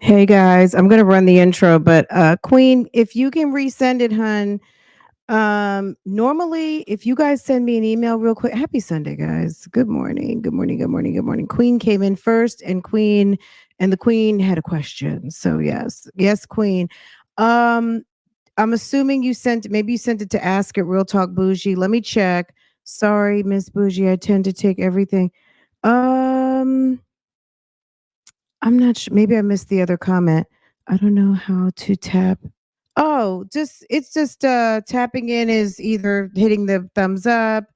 Hey guys, I'm gonna run the intro, but Queen, if you can resend it, hun. Normally, if you guys send me an email real quick, happy Sunday, guys. Good morning, good morning, good morning, good morning. Queen came in first, and the Queen had a question. So yes, Queen. Um, I'm assuming maybe you sent it to ask at Real Talk Bougie. Let me check. Sorry, Miss Bougie, I tend to take everything. Um, I'm not sure. Maybe I missed the other comment. I don't know how to tap. Oh, it's just tapping in is either hitting the thumbs up,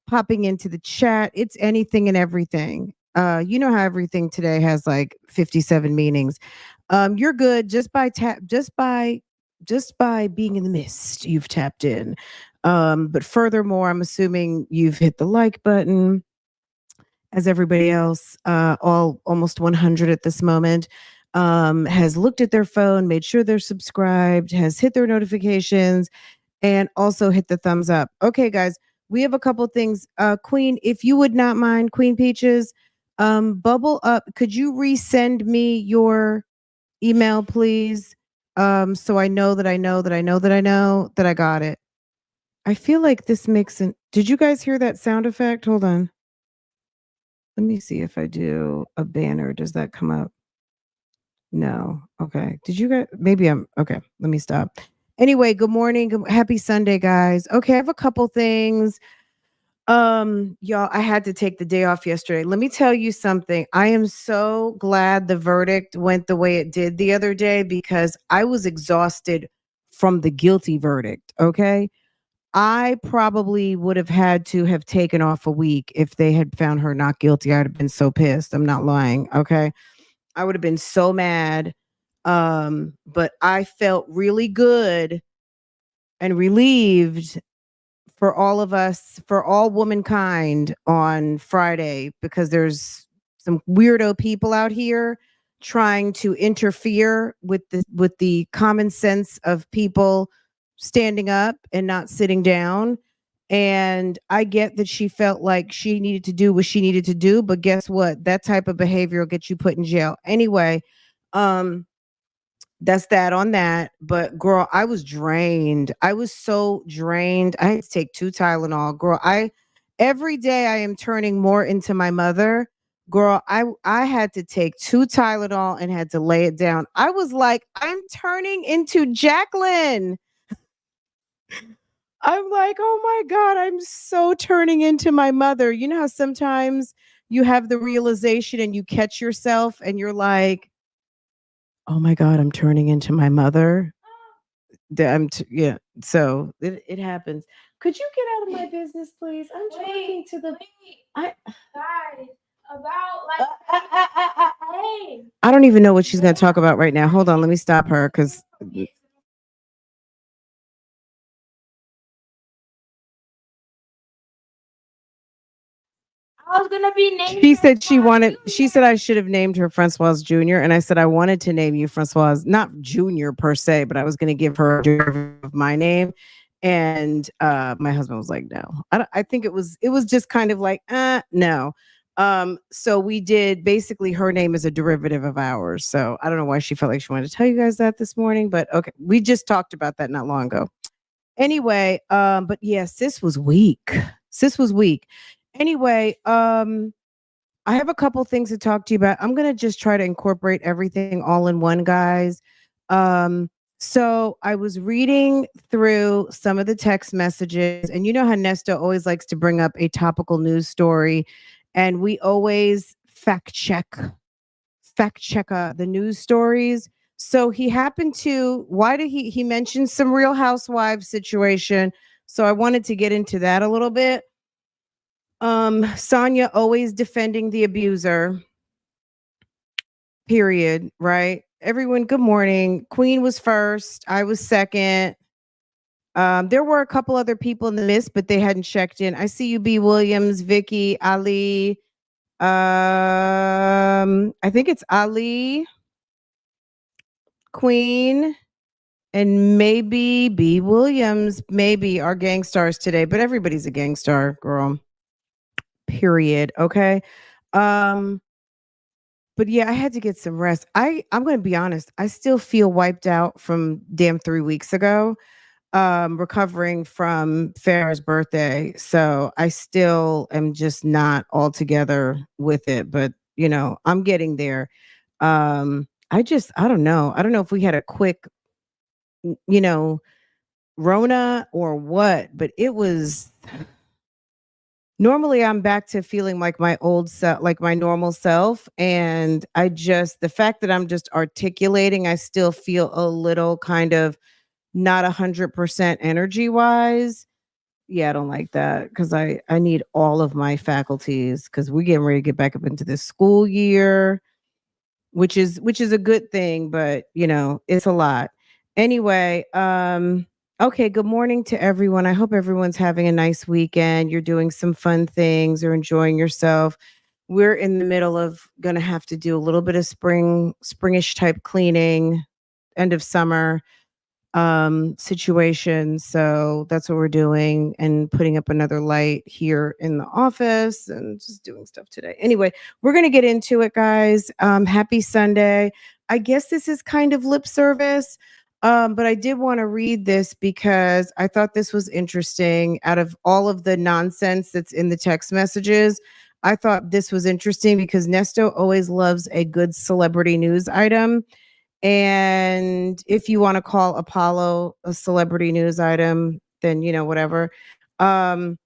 popping into the chat. It's anything and everything. You know how everything today has like 57 meanings. You're good just by being in the mist, you've tapped in. But furthermore, I'm assuming you've hit the like button as everybody else, all almost 100 at this moment, has looked at their phone, made sure they're subscribed, has hit their notifications, and also hit the thumbs up. Okay, guys, we have a couple things. Queen, if you would not mind, Queen Peaches, bubble up. Could you resend me your email, please? So I know that I know that I know that I know that I got it. I feel like this makes an. Did you guys hear that sound effect? Hold on. Let me see if I do a banner. Does that come up? No. Okay. Did you guys? Maybe I'm okay. Let me stop. Anyway, good morning. Happy Sunday, guys. Okay, I have a couple things. Y'all, I had to take the day off yesterday. Let me tell you something. I am so glad the verdict went the way it did the other day because I was exhausted from the guilty verdict. Okay. I probably would have had to have taken off a week if they had found her not guilty. I'd have been so pissed. I'm not lying. Okay. I would have been so mad. But I felt really good and relieved for all of us, for all womankind on Friday, because there's some weirdo people out here trying to interfere with the common sense of people standing up and not sitting down. And I get that she felt like she needed to do what she needed to do, but guess what? That type of behavior will get you put in jail. Anyway, um, that's that on that. But girl, I was drained. I was so drained. I had to take 2 Tylenol. Girl, I every day I am turning more into my mother. Girl, I had to take 2 Tylenol and had to lay it down. I was like, I'm turning into Jacqueline. I'm like, oh my God, I'm so turning into my mother. You know how sometimes you have the realization and you catch yourself and you're like, oh my God, I'm turning into my mother. Yeah. So it happens. Could you get out of my business, please? I'm talking to the. I. Guys, about like. I don't even know what she's going to talk about right now. Hold on, let me stop her because I was gonna be named. she said she wanted. She said I should have named her Francoise Junior, and I said I wanted to name you Francoise, not Junior per se, but I was going to give her a derivative of my name. And my husband was like, "No." I think it was just kind of like, no. So we did basically her name is a derivative of ours. So I don't know why she felt like she wanted to tell you guys that this morning, but okay, we just talked about that not long ago. Anyway, but yeah, sis was weak. Sis was weak. Anyway, I have a couple things to talk to you about. I'm gonna just try to incorporate everything all in one, guys. So I was reading through some of the text messages, and you know how Nesto always likes to bring up a topical news story, and we always fact check the news stories. So he happened to why did he mentioned some Real Housewives situation. So I wanted to get into that a little bit. Sonia always defending the abuser, period, right? Everyone, good morning. Queen was first, I was second. There were a couple other people in the list, but they hadn't checked in. I see you, B. Williams, Vicky, Ali. I think it's Ali, Queen, and maybe B. Williams, maybe are gang stars today, but everybody's a gang star, girl. Period. Okay. Um, But yeah, I had to get some rest. I'm going to be honest. I still feel wiped out from damn 3 weeks ago. Recovering from Farrah's birthday. So I still am just not all together with it, but I'm getting there. I don't know. I don't know if we had a quick, you know, Rona or what, but it was normally I'm back to feeling like my old self, like my normal self. And the fact that I'm just articulating, I still feel a little kind of not 100% energy wise. Yeah, I don't like that because I need all of my faculties because we're getting ready to get back up into this school year, which is a good thing, but it's a lot. Anyway, okay, good morning to everyone. I hope everyone's having a nice weekend. You're doing some fun things or enjoying yourself. We're in the middle of gonna have to do a little bit of springish type cleaning, end of summer situation. So that's what we're doing and putting up another light here in the office and just doing stuff today. Anyway, we're going to get into it, guys. Happy Sunday. I guess this is kind of lip service. But I did want to read this because I thought this was interesting. Out of all of the nonsense that's in the text messages, I thought this was interesting because Nesto always loves a good celebrity news item. And if you want to call Apollo a celebrity news item, then whatever. Um,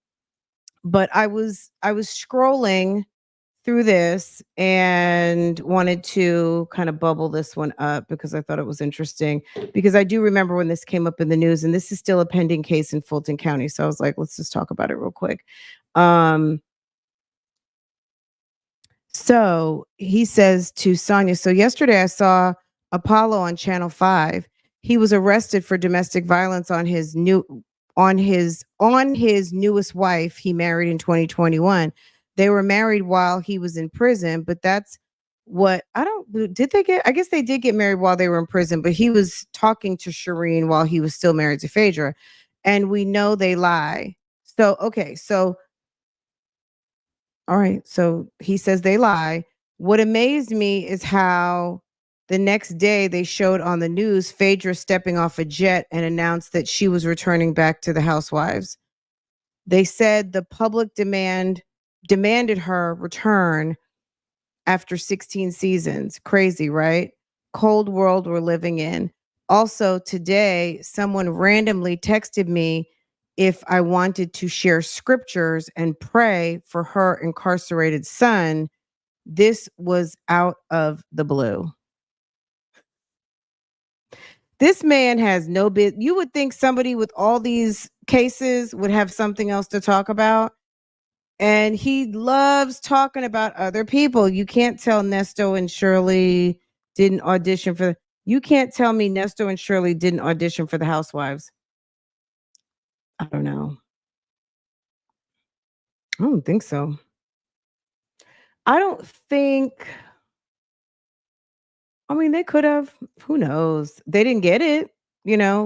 but I was scrolling through this and wanted to kind of bubble this one up because I thought it was interesting. Because I do remember when this came up in the news, and this is still a pending case in Fulton County. So I was like, let's just talk about it real quick. Um, So he says to Sonia, so yesterday I saw Apollo on Channel 5. He was arrested for domestic violence on his newest wife he married in 2021. They were married while he was in prison, but that's what I don't did they get I guess they did get married while they were in prison, but he was talking to Shireen while he was still married to Phaedra. And we know they lie. So okay, so all right. So he says they lie. What amazed me is how the next day they showed on the news Phaedra stepping off a jet and announced that she was returning back to the housewives. They said the public demanded her return after 16 seasons. Crazy, right? Cold world we're living in. Also, today, someone randomly texted me if I wanted to share scriptures and pray for her incarcerated son. This was out of the blue. This man has no bit. You would think somebody with all these cases would have something else to talk about. And he loves talking about other people. You can't tell Nesto and Shirley didn't audition for you can't tell me Nesto and Shirley didn't audition for the Housewives. I don't know. I don't think so. I don't think I mean they could have. Who knows? They didn't get it.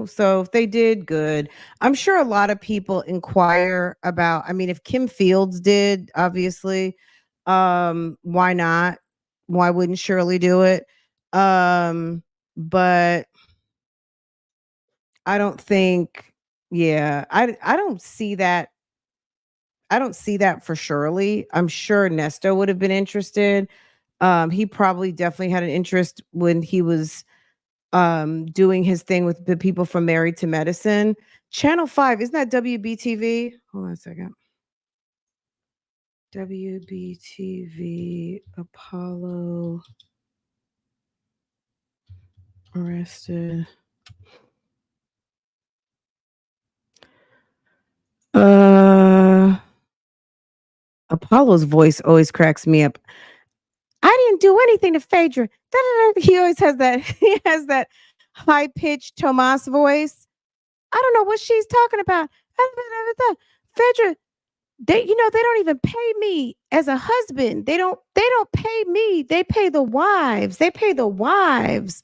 So if they did, good. I'm sure a lot of people inquire about, I mean, if Kim Fields did, obviously, why not? Why wouldn't Shirley do it? But I don't think, yeah, I don't see that. I don't see that for Shirley. I'm sure Nesto would have been interested. He probably definitely had an interest when he was doing his thing with the people from Married to Medicine. Channel 5, isn't that WBTV? Hold on a second. WBTV Apollo arrested. Apollo's voice always cracks me up. I didn't do anything to Phaedra. Da-da-da. He always has that he has that high pitched Tomas voice. I don't know what she's talking about. Phaedra, they don't even pay me as a husband. They don't pay me. They pay the wives. They pay the wives.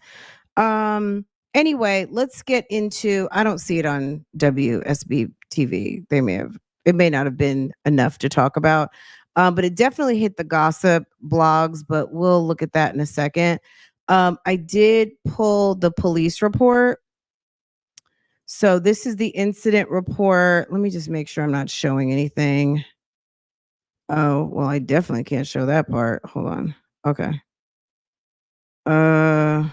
Anyway, let's get into I don't see it on WSB TV. It may not have been enough to talk about. But it definitely hit the gossip blogs, but we'll look at that in a second. I did pull the police report. So this is the incident report. Let me just make sure I'm not showing anything. Oh, well, I definitely can't show that part. Hold on. Okay. Uh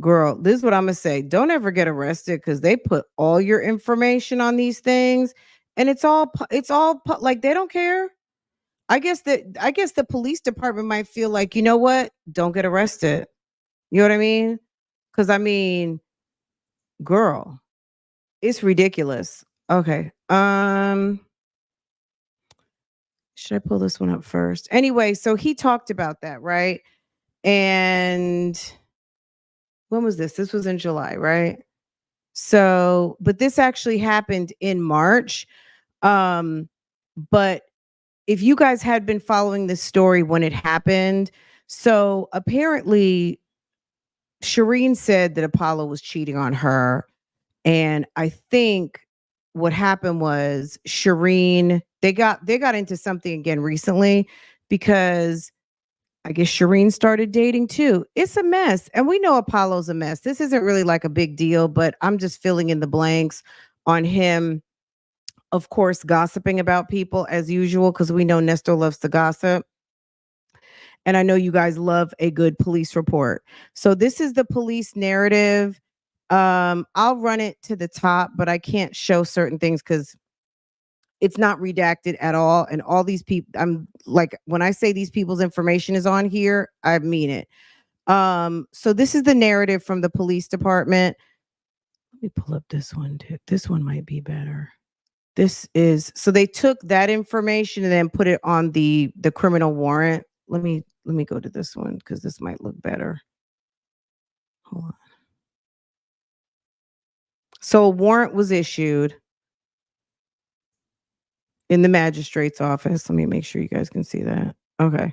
Girl, this is what I'm gonna say. Don't ever get arrested because they put all your information on these things, and like they don't care. I guess the police department might feel like, you know what? Don't get arrested. You know what I mean? Because I mean, girl, it's ridiculous. Okay. Should I pull this one up first? Anyway, so he talked about that, right? And when was this? This was in July, right? So, but this actually happened in March. Um, but if you guys had been following this story when it happened, so apparently Shireen said that Apollo was cheating on her. And I think what happened was Shireen, they got into something again recently because I guess Shireen started dating too. It's a mess. And we know Apollo's a mess. This isn't really like a big deal, but I'm just filling in the blanks on him, of course, gossiping about people as usual, because we know Nesto loves to gossip. And I know you guys love a good police report. So this is the police narrative. I'll run it to the top, but I can't show certain things because it's not redacted at all. And all these people, I'm like, when I say these people's information is on here, I mean it. So this is the narrative from the police department. Let me pull up this one too. This one might be better. This is so they took that information and then put it on the criminal warrant. Let me go to this one because this might look better. Hold on. So a warrant was issued in the magistrate's office. Let me make sure you guys can see that. Okay.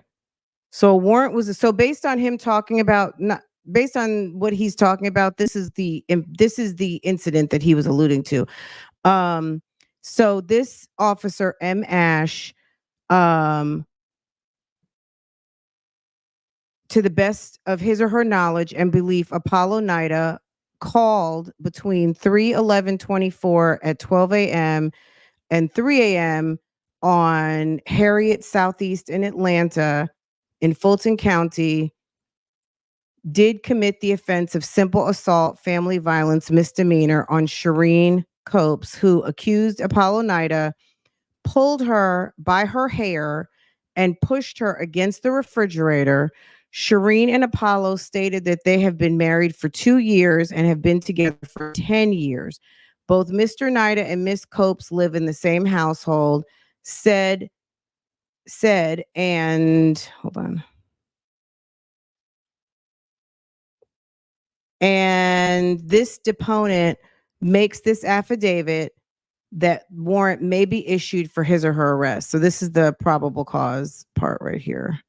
So a warrant was so based on him talking about not based on what he's talking about, this is the incident that he was alluding to. Um so this officer M Ash, um to the best of his or her knowledge and belief, Apollo NIDA called between 3/11/24 at 12 a.m. and 3 a.m. on Harriet Southeast in Atlanta in Fulton County, did commit the offense of simple assault, family violence, misdemeanor on Shireen Copes, who accused Apollo NIDA, pulled her by her hair and pushed her against the refrigerator. Shireen and Apollo stated that they have been married for 2 years and have been together for 10 years. Both Mr. NIDA and Miss Copes live in the same household, said, and hold on. And this deponent makes this affidavit that warrant may be issued for his or her arrest. So this is the probable cause part right here.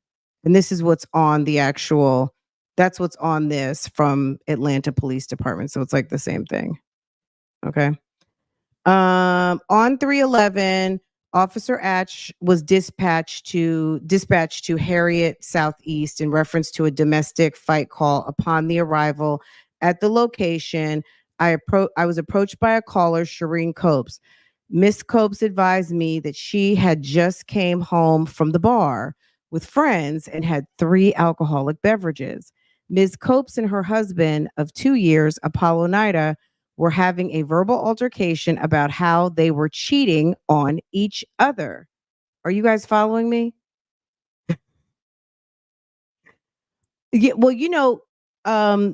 And this is what's on the actual, that's what's on this from Atlanta Police Department. So it's like the same thing. Okay. On 3/11, Officer Atch was dispatched to Harriet Southeast in reference to a domestic fight call. Upon the arrival at the location, I was approached by a caller, Shireen Copes. Miss Copes advised me that she had just came home from the bar with friends and had 3 alcoholic beverages. Ms. Copes and her husband of 2 years, Apollo NIDA, were having a verbal altercation about how they were cheating on each other. Are you guys following me? Yeah, well,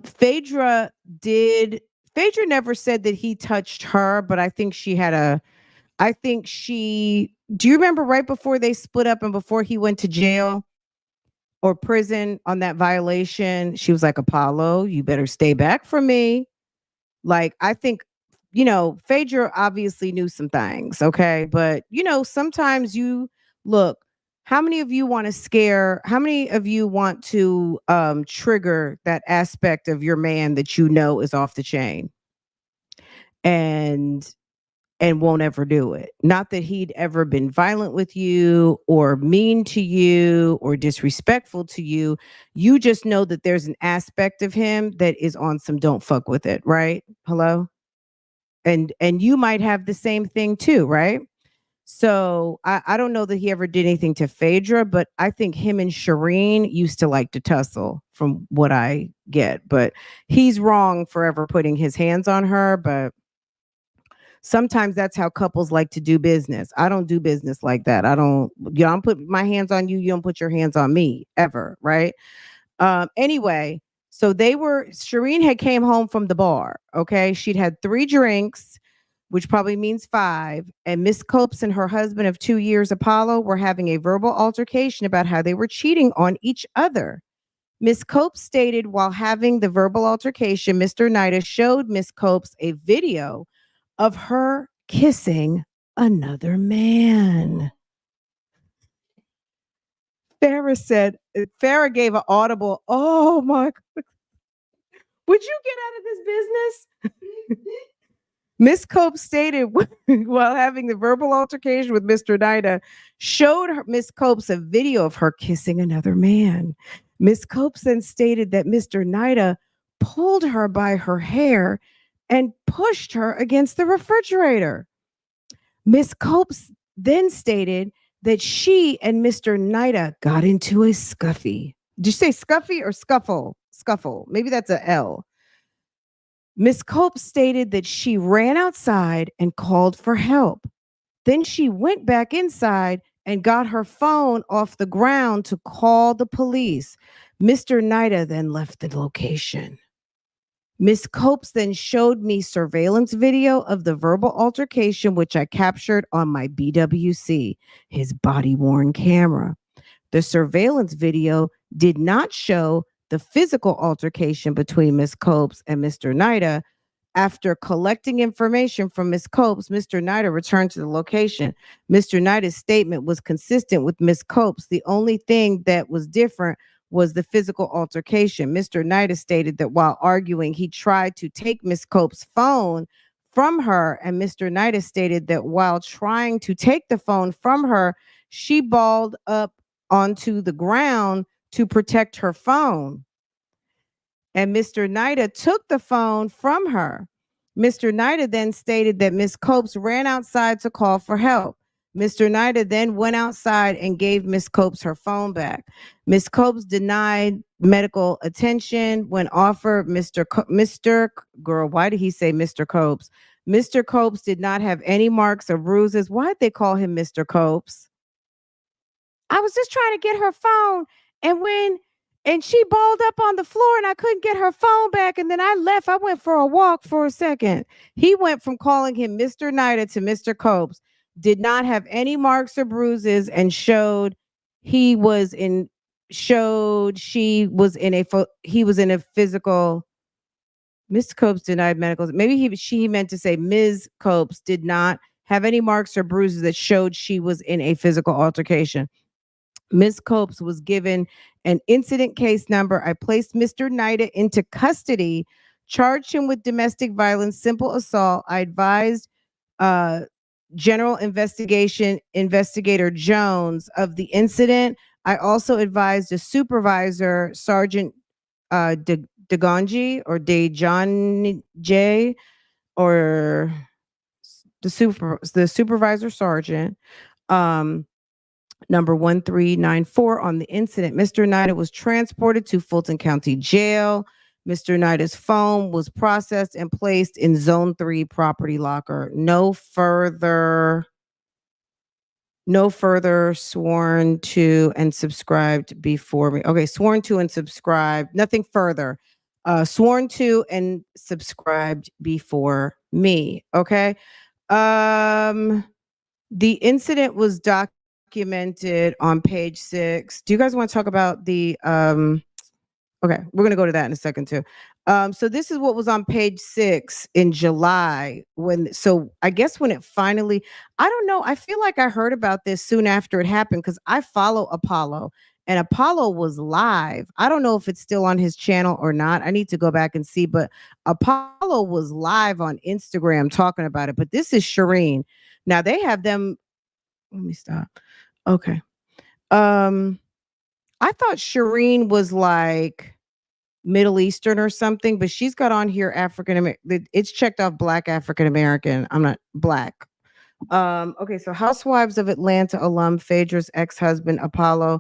Phaedra did. Phaedra never said that he touched her, but I think do you remember right before they split up and before he went to jail or prison on that violation, she was like, Apollo, you better stay back from me. Like, I think, Phaedra obviously knew some things, okay? But, sometimes look, how many of you want to trigger that aspect of your man that you know is off the chain? And and won't ever do it. Not that he'd ever been violent with you or mean to you or disrespectful to you. You just know that there's an aspect of him that is on some don't fuck with it, right? Hello? And you might have the same thing too, right? So I don't know that he ever did anything to Phaedra, but I think him and Shireen used to like to tussle from what I get. But he's wrong for ever putting his hands on her. But sometimes that's how couples like to do business. I don't do business like that. I don't put my hands on you. You don't put your hands on me ever. Right. Anyway, so Shireen had came home from the bar. Okay. She'd had 3 drinks, which probably means 5. And Miss Copes and her husband of 2 years, Apollo, were having a verbal altercation about how they were cheating on each other. Miss Copes stated while having the verbal altercation, Mr. NIDA showed Miss Copes a video of her kissing another man. Farrah gave an audible, oh my, would you get out of this business? Miss Cope stated while having the verbal altercation with Mr. NIDA, showed Miss Copes a video of her kissing another man. Miss Copes then stated that Mr. NIDA pulled her by her hair and pushed her against the refrigerator. Miss Copes then stated that she and Mr. NIDA got into a scuffy. Did you say scuffy or scuffle? Scuffle. Maybe that's a L. Miss Cope stated that she ran outside and called for help. Then she went back inside and got her phone off the ground to call the police. Mr. NIDA then left the location. Miss Copes then showed me surveillance video of the verbal altercation, which I captured on my BWC, his body-worn camera. The surveillance video did not show the physical altercation between Miss Copes and Mr. NIDA. After collecting information from Miss Copes, Mr. NIDA returned to the location. Mr. NIDA's statement was consistent with Miss Copes. The only thing that was different was the physical altercation. Mr. NIDA stated that while arguing, he tried to take Miss Copes' phone from her, and Mr. NIDA stated that while trying to take the phone from her, she balled up onto the ground to protect her phone. And Mr. NIDA took the phone from her. Mr. NIDA then stated that Miss Copes ran outside to call for help. Mr. NIDA then went outside and gave Miss Copes her phone back. Miss Copes denied medical attention when offered. Girl, why did he say Mr. Copes? Mr. Copes did not have any marks or bruises. Why'd they call him Mr. Copes? I was just trying to get her phone, and she balled up on the floor and I couldn't get her phone back. And then I left. I went for a walk for a second. He went from calling him Mr. NIDA to Mr. Copes, did not have any marks or bruises, and he was in a physical. Miss Copes denied medical. Maybe she meant to say Ms. Copes did not have any marks or bruises that showed she was in a physical altercation. Ms. Copes was given an incident case number. I placed Mr. NIDA into custody, charged him with domestic violence, simple assault. I advised General Investigator Jones of the incident. I also advised a supervisor, Sergeant DeGonji or DeJohn J, or the supervisor sergeant. Number 1394 on the incident. Mr. NIDA was transported to Fulton County Jail. Mr. NIDA's phone was processed and placed in Zone 3 property locker. No further sworn to and subscribed before me. Okay, sworn to and subscribed. Nothing further. Sworn to and subscribed before me. Okay. The incident was documented on page 6. Do you guys want to talk about the okay, we're going to go to that in a second too. So this is what was on page 6 in July I guess when it finally, I don't know, I feel like I heard about this soon after it happened because I follow Apollo and Apollo was live. I don't know if it's still on his channel or not. I need to go back and see, but Apollo was live on Instagram talking about it. But this is Shireen. Now they have them. Let me stop. Okay. Um, I thought Shireen was like Middle Eastern or something, but she's got on here African American. It's checked off Black African American. I'm not Black. Okay, so Housewives of Atlanta alum Phaedra's ex-husband Apollo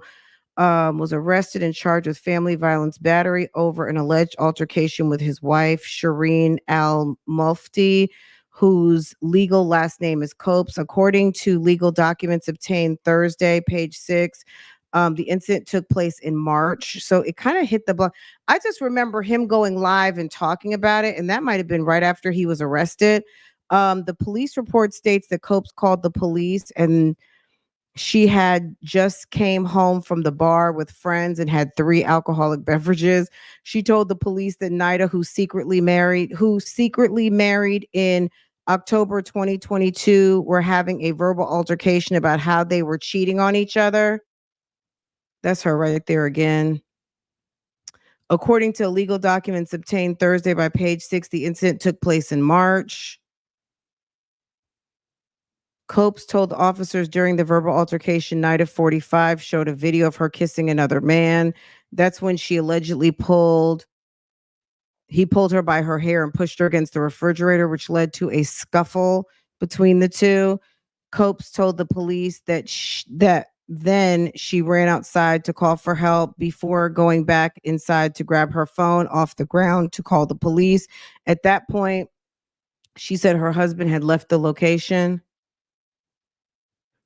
was arrested and charged with family violence battery over an alleged altercation with his wife, Shireen Al Mufti, whose legal last name is Copes. According to legal documents obtained Thursday, page 6, the incident took place in March. So it kind of hit the block. I just remember him going live and talking about it, and that might have been right after he was arrested. The police report states that Copes called the police and she had just came home from the bar with friends and had 3 alcoholic beverages. She told the police that NIDA, who secretly married in October 2022, were having a verbal altercation about how they were cheating on each other. That's her right there again. According to legal documents obtained Thursday by page 6, the incident took place in March. Copes told officers during the verbal altercation, Night of 45 showed a video of her kissing another man. That's when she allegedly he pulled her by her hair and pushed her against the refrigerator, which led to a scuffle between the two. Copes told the police that then she ran outside to call for help before going back inside to grab her phone off the ground to call the police. At that point, she said her husband had left the location.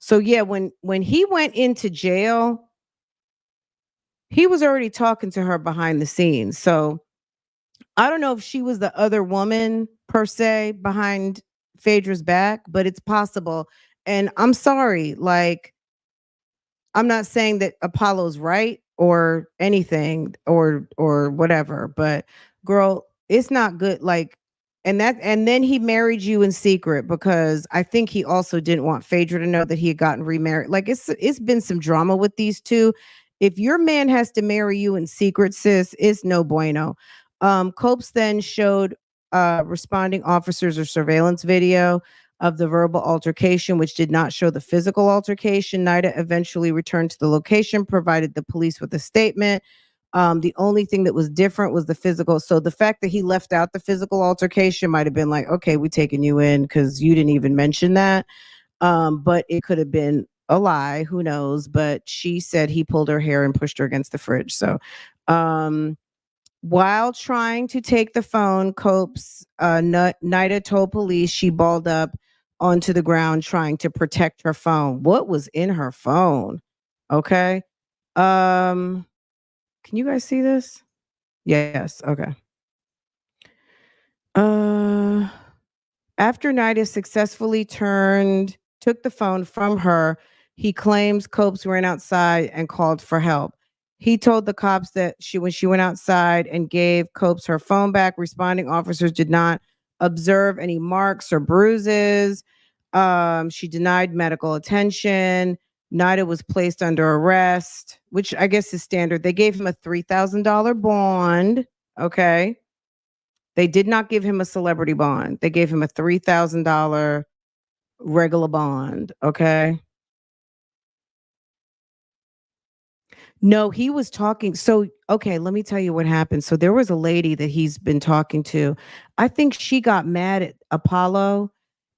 So yeah, when he went into jail, he was already talking to her behind the scenes. So I don't know if she was the other woman per se behind Phaedra's back, but it's possible. And I'm sorry, like I'm not saying that Apollo's right or anything or whatever, but girl, it's not good. Like, and then he married you in secret because I think he also didn't want Phaedra to know that he had gotten remarried. Like it's been some drama with these two. If your man has to marry you in secret, sis, it's no bueno. Copes then showed responding officers a surveillance video of the verbal altercation, which did not show the physical altercation. NIDA eventually returned to the location, provided the police with a statement. The only thing that was different was the physical. So the fact that he left out the physical altercation might have been like, okay, we taking you in because you didn't even mention that. But it could have been a lie. Who knows? But she said he pulled her hair and pushed her against the fridge. So while trying to take the phone, Copes, NIDA told police she balled up onto the ground trying to protect her phone. What was in her phone? Okay. Can you guys see this? Yes. Okay. After NIDA successfully took the phone from her, he claims Copes ran outside and called for help. He told the cops that when she went outside and gave Copes her phone back, responding officers did not observe any marks or bruises. She denied medical attention. NIDA was placed under arrest, which I guess is standard. They gave him a $3,000 bond. Okay. They did not give him a celebrity bond. They gave him a $3,000 regular bond. Okay. No, he was talking. So, okay, let me tell you what happened. So, there was a lady that he's been talking to. I think she got mad at Apollo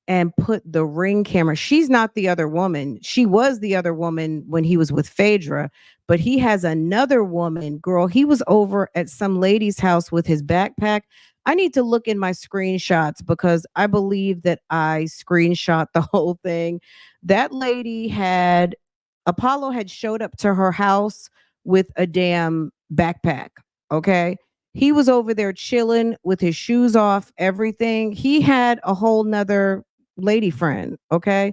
and put the ring camera. She's not the other woman. She was the other woman when he was with Phaedra, but he has another woman. Girl, he was over at some lady's house with his backpack. I need to look in my screenshots because I believe that I screenshot the whole thing. That lady had Apollo had showed up to her house with a damn backpack. Okay. He was over there chilling with his shoes off, everything. He had a whole nother lady friend. Okay.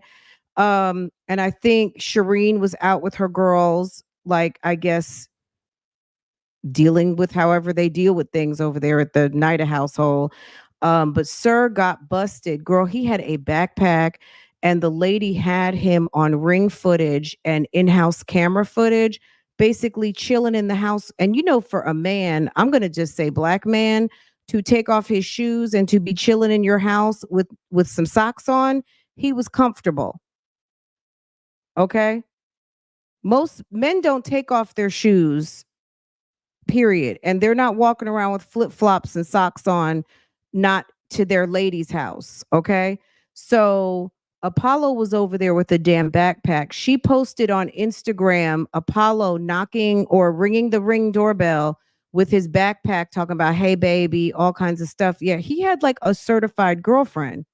And I think Shireen was out with her girls, like I guess dealing with however they deal with things over there at the NIDA household. But Sir got busted. Girl, he had a backpack and the lady had him on ring footage and in-house camera footage basically chilling in the house. And for a man, I'm going to just say black man, to take off his shoes and to be chilling in your house with some socks on, he was comfortable. Okay? Most men don't take off their shoes, period. And they're not walking around with flip-flops and socks on, not to their lady's house. Okay. So Apollo was over there with a damn backpack. She posted on Instagram Apollo knocking or ringing the ring doorbell with his backpack, talking about, hey, baby, all kinds of stuff. Yeah, he had like a certified girlfriend.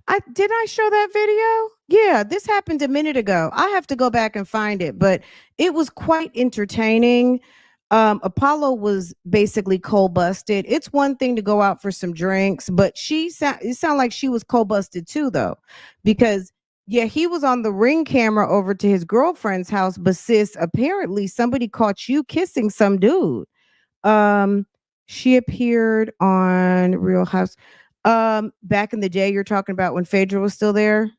I show that video? Yeah, this happened a minute ago. I have to go back and find it, but it was quite entertaining. Apollo was basically cold busted. It's one thing to go out for some drinks, but it sounded like she was cold busted too, though, because yeah, he was on the ring camera over to his girlfriend's house, but sis, apparently somebody caught you kissing some dude. Um, she appeared on Real House. Back in the day, you're talking about when Phaedra was still there,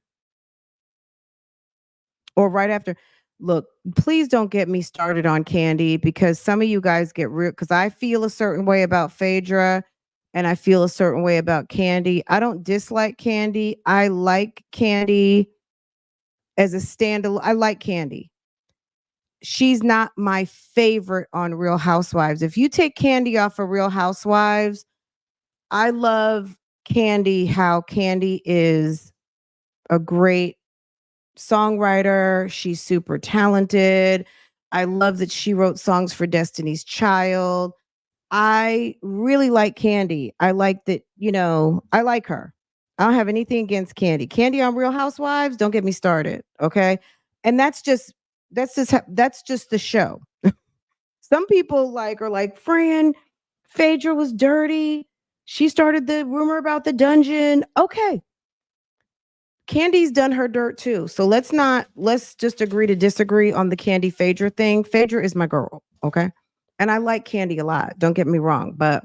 or right after. Look, please don't get me started on Candy, because some of you guys get real. Because I feel a certain way about Phaedra, and I feel a certain way about Candy. I don't dislike Candy. I like Candy as a standalone. I like Candy. She's not my favorite on Real Housewives. If you take Candy off of Real Housewives, I love Candy, how Candy is a great songwriter. She's super talented. I love that she wrote songs for Destiny's Child. I really like Candy. I like that, I like her. I don't have anything against Candy. Candy on Real Housewives, don't get me started, okay? And that's just the show. Some people are like, Fran, Phaedra was dirty. She started the rumor about the dungeon. Okay. Candy's done her dirt too. So let's just agree to disagree on the Candy Phaedra thing. Phaedra is my girl. Okay. And I like Candy a lot. Don't get me wrong, but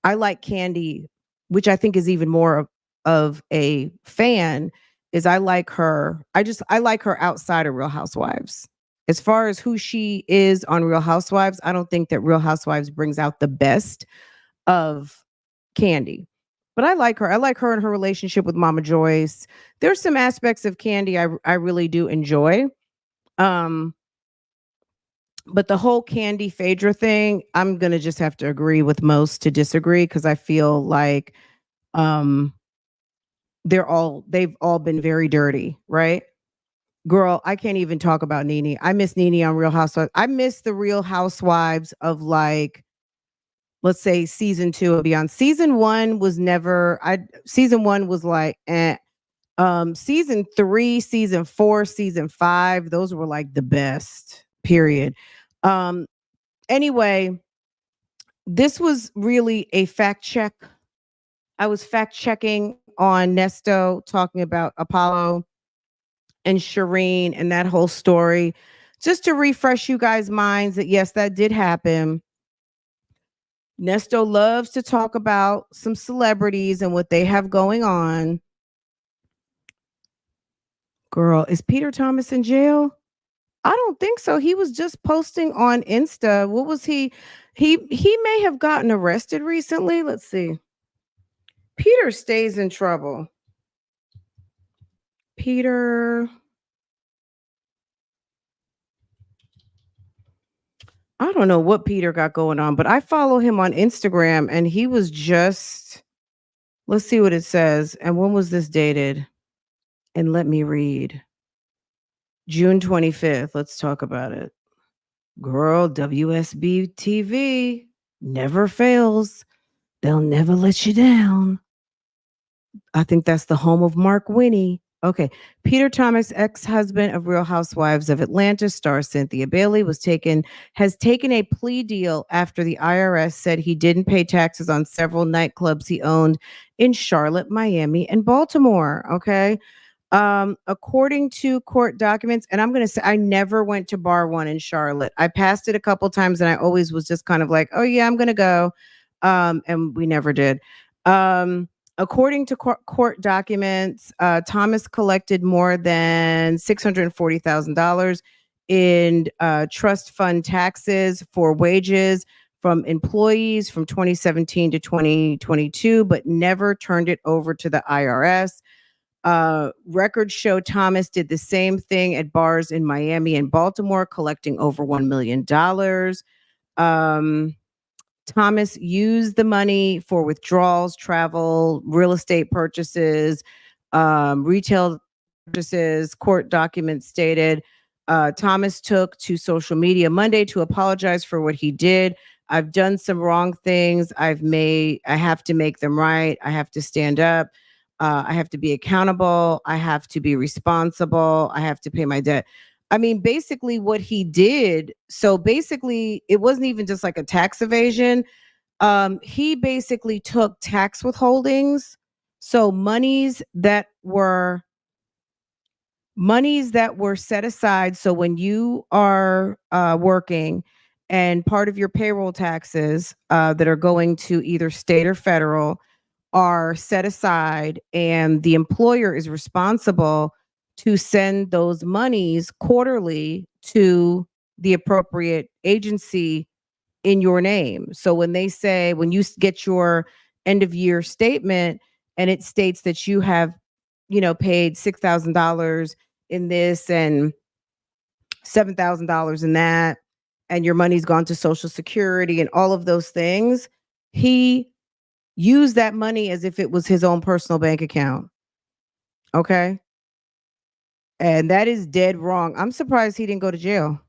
I like Candy, which I think is even more of a fan, is I like her. I like her outside of Real Housewives. As far as who she is on Real Housewives, I don't think that Real Housewives brings out the best of Candy. But I like her. I like her and her relationship with Mama Joyce. There's some aspects of Candy I really do enjoy. Um, but the whole Candy Phaedra thing, I'm gonna just have to agree with most to disagree, because I feel like um they've all been very dirty, right? Girl, I can't even talk about Nene. I miss Nene on Real Housewives. I miss the Real Housewives of, like, let's say season 2 and beyond. Season 1 was like season 3, season 4, season 5, those were like the best, period. Um anyway, this was really a fact check. I was fact checking on Nesto, talking about Apollo and Shireen and that whole story, just to refresh you guys' minds that yes, that did happen. Nesto loves to talk about some celebrities and what they have going on. Girl, is Peter Thomas in jail? I don't think so. He was just posting on Insta. What was he? He may have gotten arrested recently. Let's see. Peter stays in trouble. Peter. I don't know what Peter got going on, but I follow him on Instagram and he was just, let's see what it says. And when was this dated? And let me read. June 25th. Let's talk about it. Girl, WSB TV never fails. They'll never let you down. I think that's the home of Mark Winnie. Okay. Peter Thomas, ex-husband of Real Housewives of Atlanta star Cynthia Bailey, has taken a plea deal after the IRS said he didn't pay taxes on several nightclubs he owned in Charlotte, Miami, and Baltimore. Okay. According to court documents, and I'm going to say I never went to Bar One in Charlotte. I passed it a couple times and I always was just kind of like, oh yeah, I'm going to go. And we never did. According to court documents, Thomas collected more than $640,000 in trust fund taxes for wages from employees from 2017 to 2022, but never turned it over to the IRS. Records show Thomas did the same thing at bars in Miami and Baltimore, collecting over $1 million. Thomas used the money for withdrawals, travel, real estate purchases, retail purchases. Court documents stated Thomas took to social media Monday to apologize for what he did. I've done some wrong things. I have to make them right. I have to stand up. I have to be accountable. I have to be responsible. I have to pay my debt. I mean, basically what he did. So basically it wasn't even just like a tax evasion. He basically took tax withholdings. So monies that were set aside. So when you are working and part of your payroll taxes that are going to either state or federal are set aside, and the employer is responsible to send those monies quarterly to the appropriate agency in your name. So when you get your end of year statement and it states that you have, paid $6,000 in this and $7,000 in that, and your money's gone to Social Security and all of those things, he used that money as if it was his own personal bank account. Okay. And that is dead wrong. I'm surprised he didn't go to jail.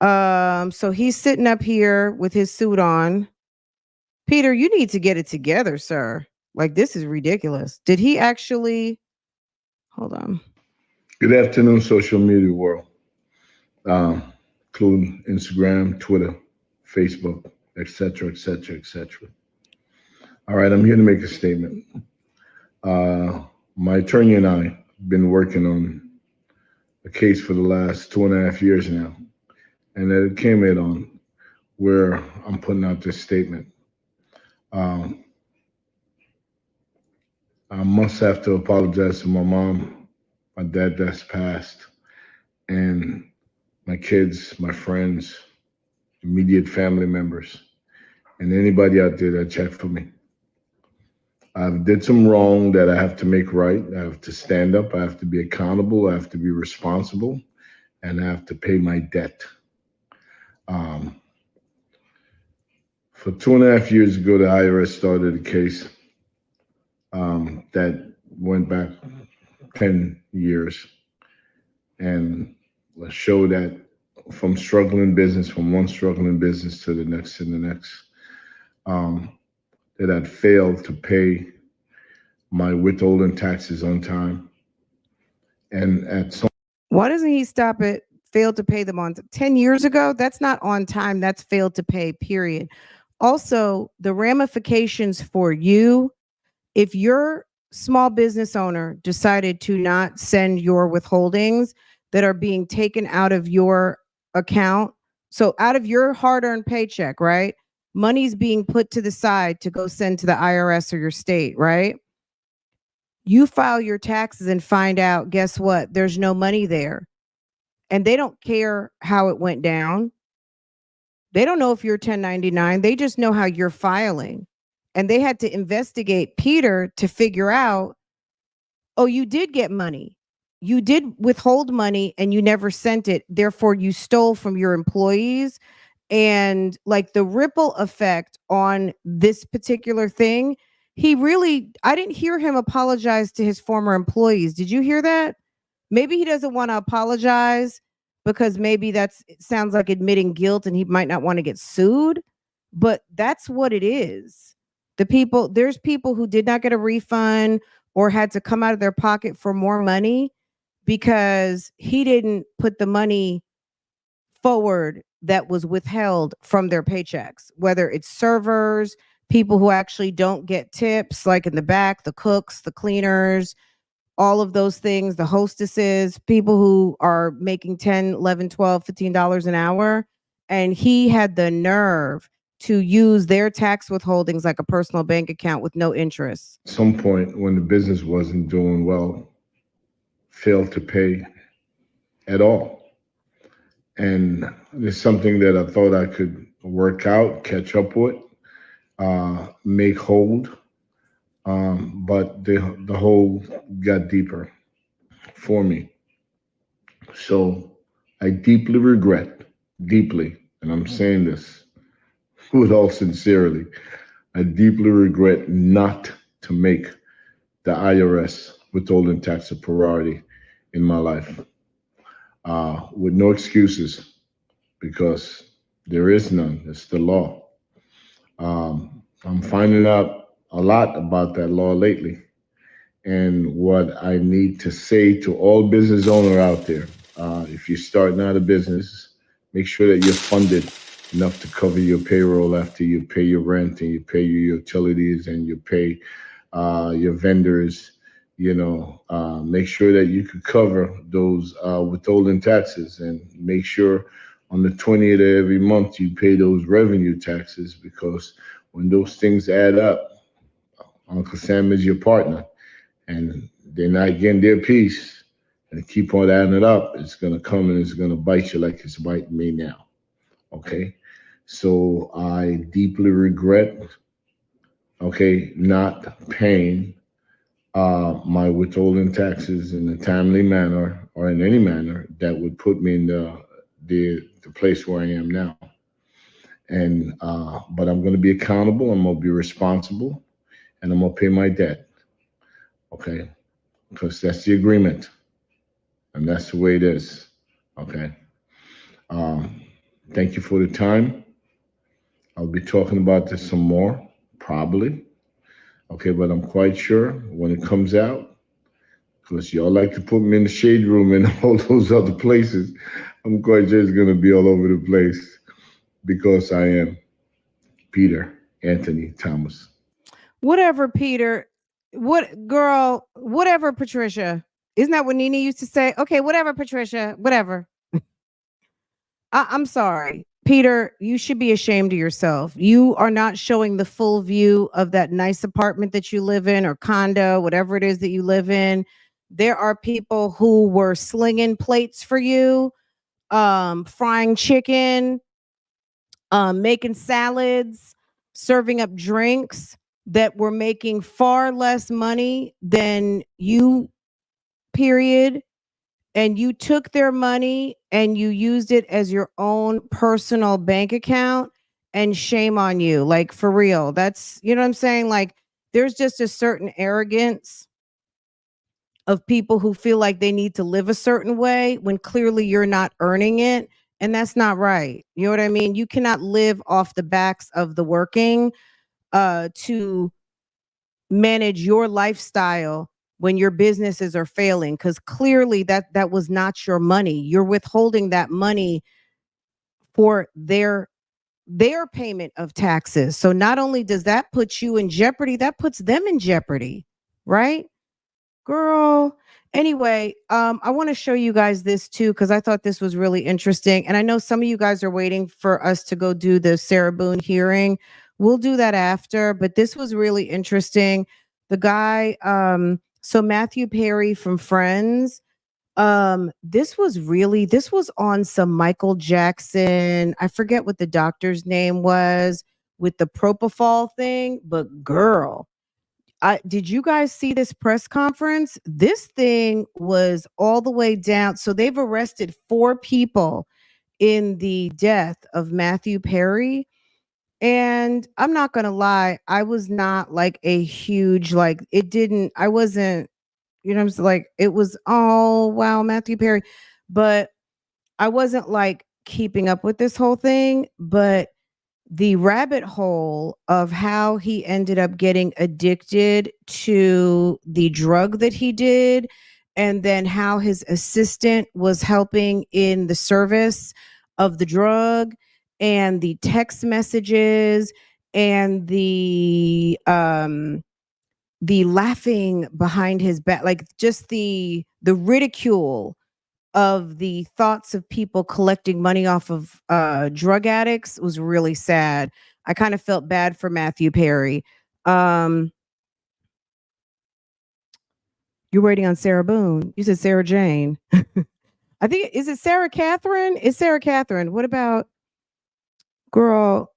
So he's sitting up here with his suit on. Peter, you need to get it together, sir. Like, this is ridiculous. Did he actually? Hold on. Good afternoon, social media world, including Instagram, Twitter, Facebook, etc., etc., etc. All right, I'm here to make a statement. My attorney and I have been working on a case for the last 2.5 years now, and it came in on where I'm putting out this statement. I must have to apologize to my mom, my dad that's passed, and my kids, my friends, immediate family members, and anybody out there that checked for me. I did some wrong that I have to make right. I have to stand up. I have to be accountable. I have to be responsible, and I have to pay my debt. For 2.5 years ago, the IRS started a case that went back 10 years and showed that from one struggling business to the next and the next, that I'd failed to pay my withholding taxes on time. And at some... Why doesn't he stop it? Failed to pay them on 10 years ago? That's not on time. That's failed to pay, period. Also, the ramifications for you, if your small business owner decided to not send your withholdings that are being taken out of your account, so out of your hard-earned paycheck, right? Money's being put to the side to go send to the IRS or your state, right? You file your taxes and find out, guess what? There's no money there. And they don't care how it went down. They don't know if you're 1099. They just know how you're filing. And they had to investigate Peter to figure out, oh, you did get money. You did withhold money and you never sent it. Therefore, you stole from your employees. And like the ripple effect on this particular thing, I didn't hear him apologize to his former employees. Did you hear that? Maybe he doesn't want to apologize because maybe it sounds like admitting guilt and he might not want to get sued, but that's what it is. There's people who did not get a refund or had to come out of their pocket for more money because he didn't put the money forward that was withheld from their paychecks, whether it's servers, people who actually don't get tips, like in the back, the cooks, the cleaners, all of those things, the hostesses, people who are making $10, $11, $12, $15 an hour. And he had the nerve to use their tax withholdings like a personal bank account with no interest? At some point when the business wasn't doing well, failed to pay at all. And it's something that I thought I could work out, catch up with, make hold. But the hole got deeper for me. So I deeply regret, deeply, and I'm saying this with all sincerity, I deeply regret not to make the IRS withholding tax a priority in my life, with no excuses, because there is none. It's the law. I'm finding out a lot about that law lately. And what I need to say to all business owner out there, if you're starting out a business, make sure that you're funded enough to cover your payroll after you pay your rent and you pay your utilities and you pay your vendors. Make sure that you could cover those withholding taxes, and make sure on the 20th of every month you pay those revenue taxes, because when those things add up, Uncle Sam is your partner, and they're not getting their piece, and keep on adding it up, it's going to come and it's going to bite you like it's biting me now. Okay? So I deeply regret, not paying my withholding taxes in a timely manner, or in any manner that would put me in the place where I am now. And but I'm going to be accountable. I'm going to be responsible, and I'm going to pay my debt. Okay, because that's the agreement, and that's the way it is. Okay. Thank you for the time. I'll be talking about this some more, probably. Okay, but I'm quite sure when it comes out, because y'all like to put me in the shade room and all those other places, I'm quite sure it's going to be all over the place, because I am Peter Anthony Thomas. Whatever, Peter. What, girl? Whatever, Patricia. Isn't that what Nene used to say? Okay, whatever, Patricia. Whatever. I'm sorry, Peter. You should be ashamed of yourself. You are not showing the full view of that nice apartment that you live in, or condo, whatever it is that you live in. There are people who were slinging plates for you, frying chicken, making salads, serving up drinks, that were making far less money than you, period. And you took their money and you used it as your own personal bank account, and shame on you. Like, for real. That's, you know what I'm saying? Like, there's just a certain arrogance of people who feel like they need to live a certain way when clearly you're not earning it. And that's not right. You know what I mean? You cannot live off the backs of the working to manage your lifestyle when your businesses are failing, because clearly that was not your money. You're withholding that money for their payment of taxes. So not only does that put you in jeopardy, that puts them in jeopardy, right? Girl. Anyway, I want to show you guys this too, because I thought this was really interesting. And I know some of you guys are waiting for us to go do the Sarah Boone hearing. We'll do that after, but this was really interesting. The guy, so Matthew Perry from Friends, this was on some Michael Jackson. I forget what the doctor's name was with the propofol thing, but girl, did you guys see this press conference? This thing was all the way down. So they've arrested 4 people in the death of Matthew Perry. And I'm not going to lie, I was not like a huge, like, I wasn't, you know what I'm saying? Like, it was, oh, wow, Matthew Perry. But I wasn't like keeping up with this whole thing. But the rabbit hole of how he ended up getting addicted to the drug that he did, and then how his assistant was helping in the service of the drug, and the text messages, and the laughing behind his back, like just the ridicule of the thoughts of people collecting money off of drug addicts, was really sad. I kind of felt bad for Matthew Perry. You're waiting on Sarah Boone. You said Sarah Jane. I think, is it Sarah Catherine? It's Sarah Catherine. What about, girl,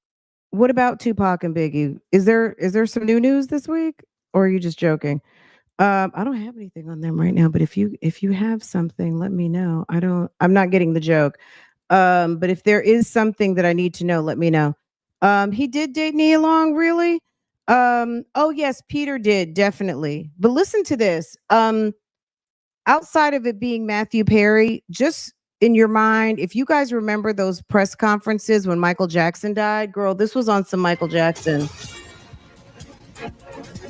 what about Tupac and Biggie? Is there some new news this week? Or are you just joking? I don't have anything on them right now, but if you have something, let me know. I'm not getting the joke. But if there is something that I need to know, let me know. He did date Nia Long, really? Oh yes, Peter did, definitely. But listen to this. Outside of it being Matthew Perry, just in your mind, if you guys remember those press conferences when Michael Jackson died, girl, this was on some Michael Jackson.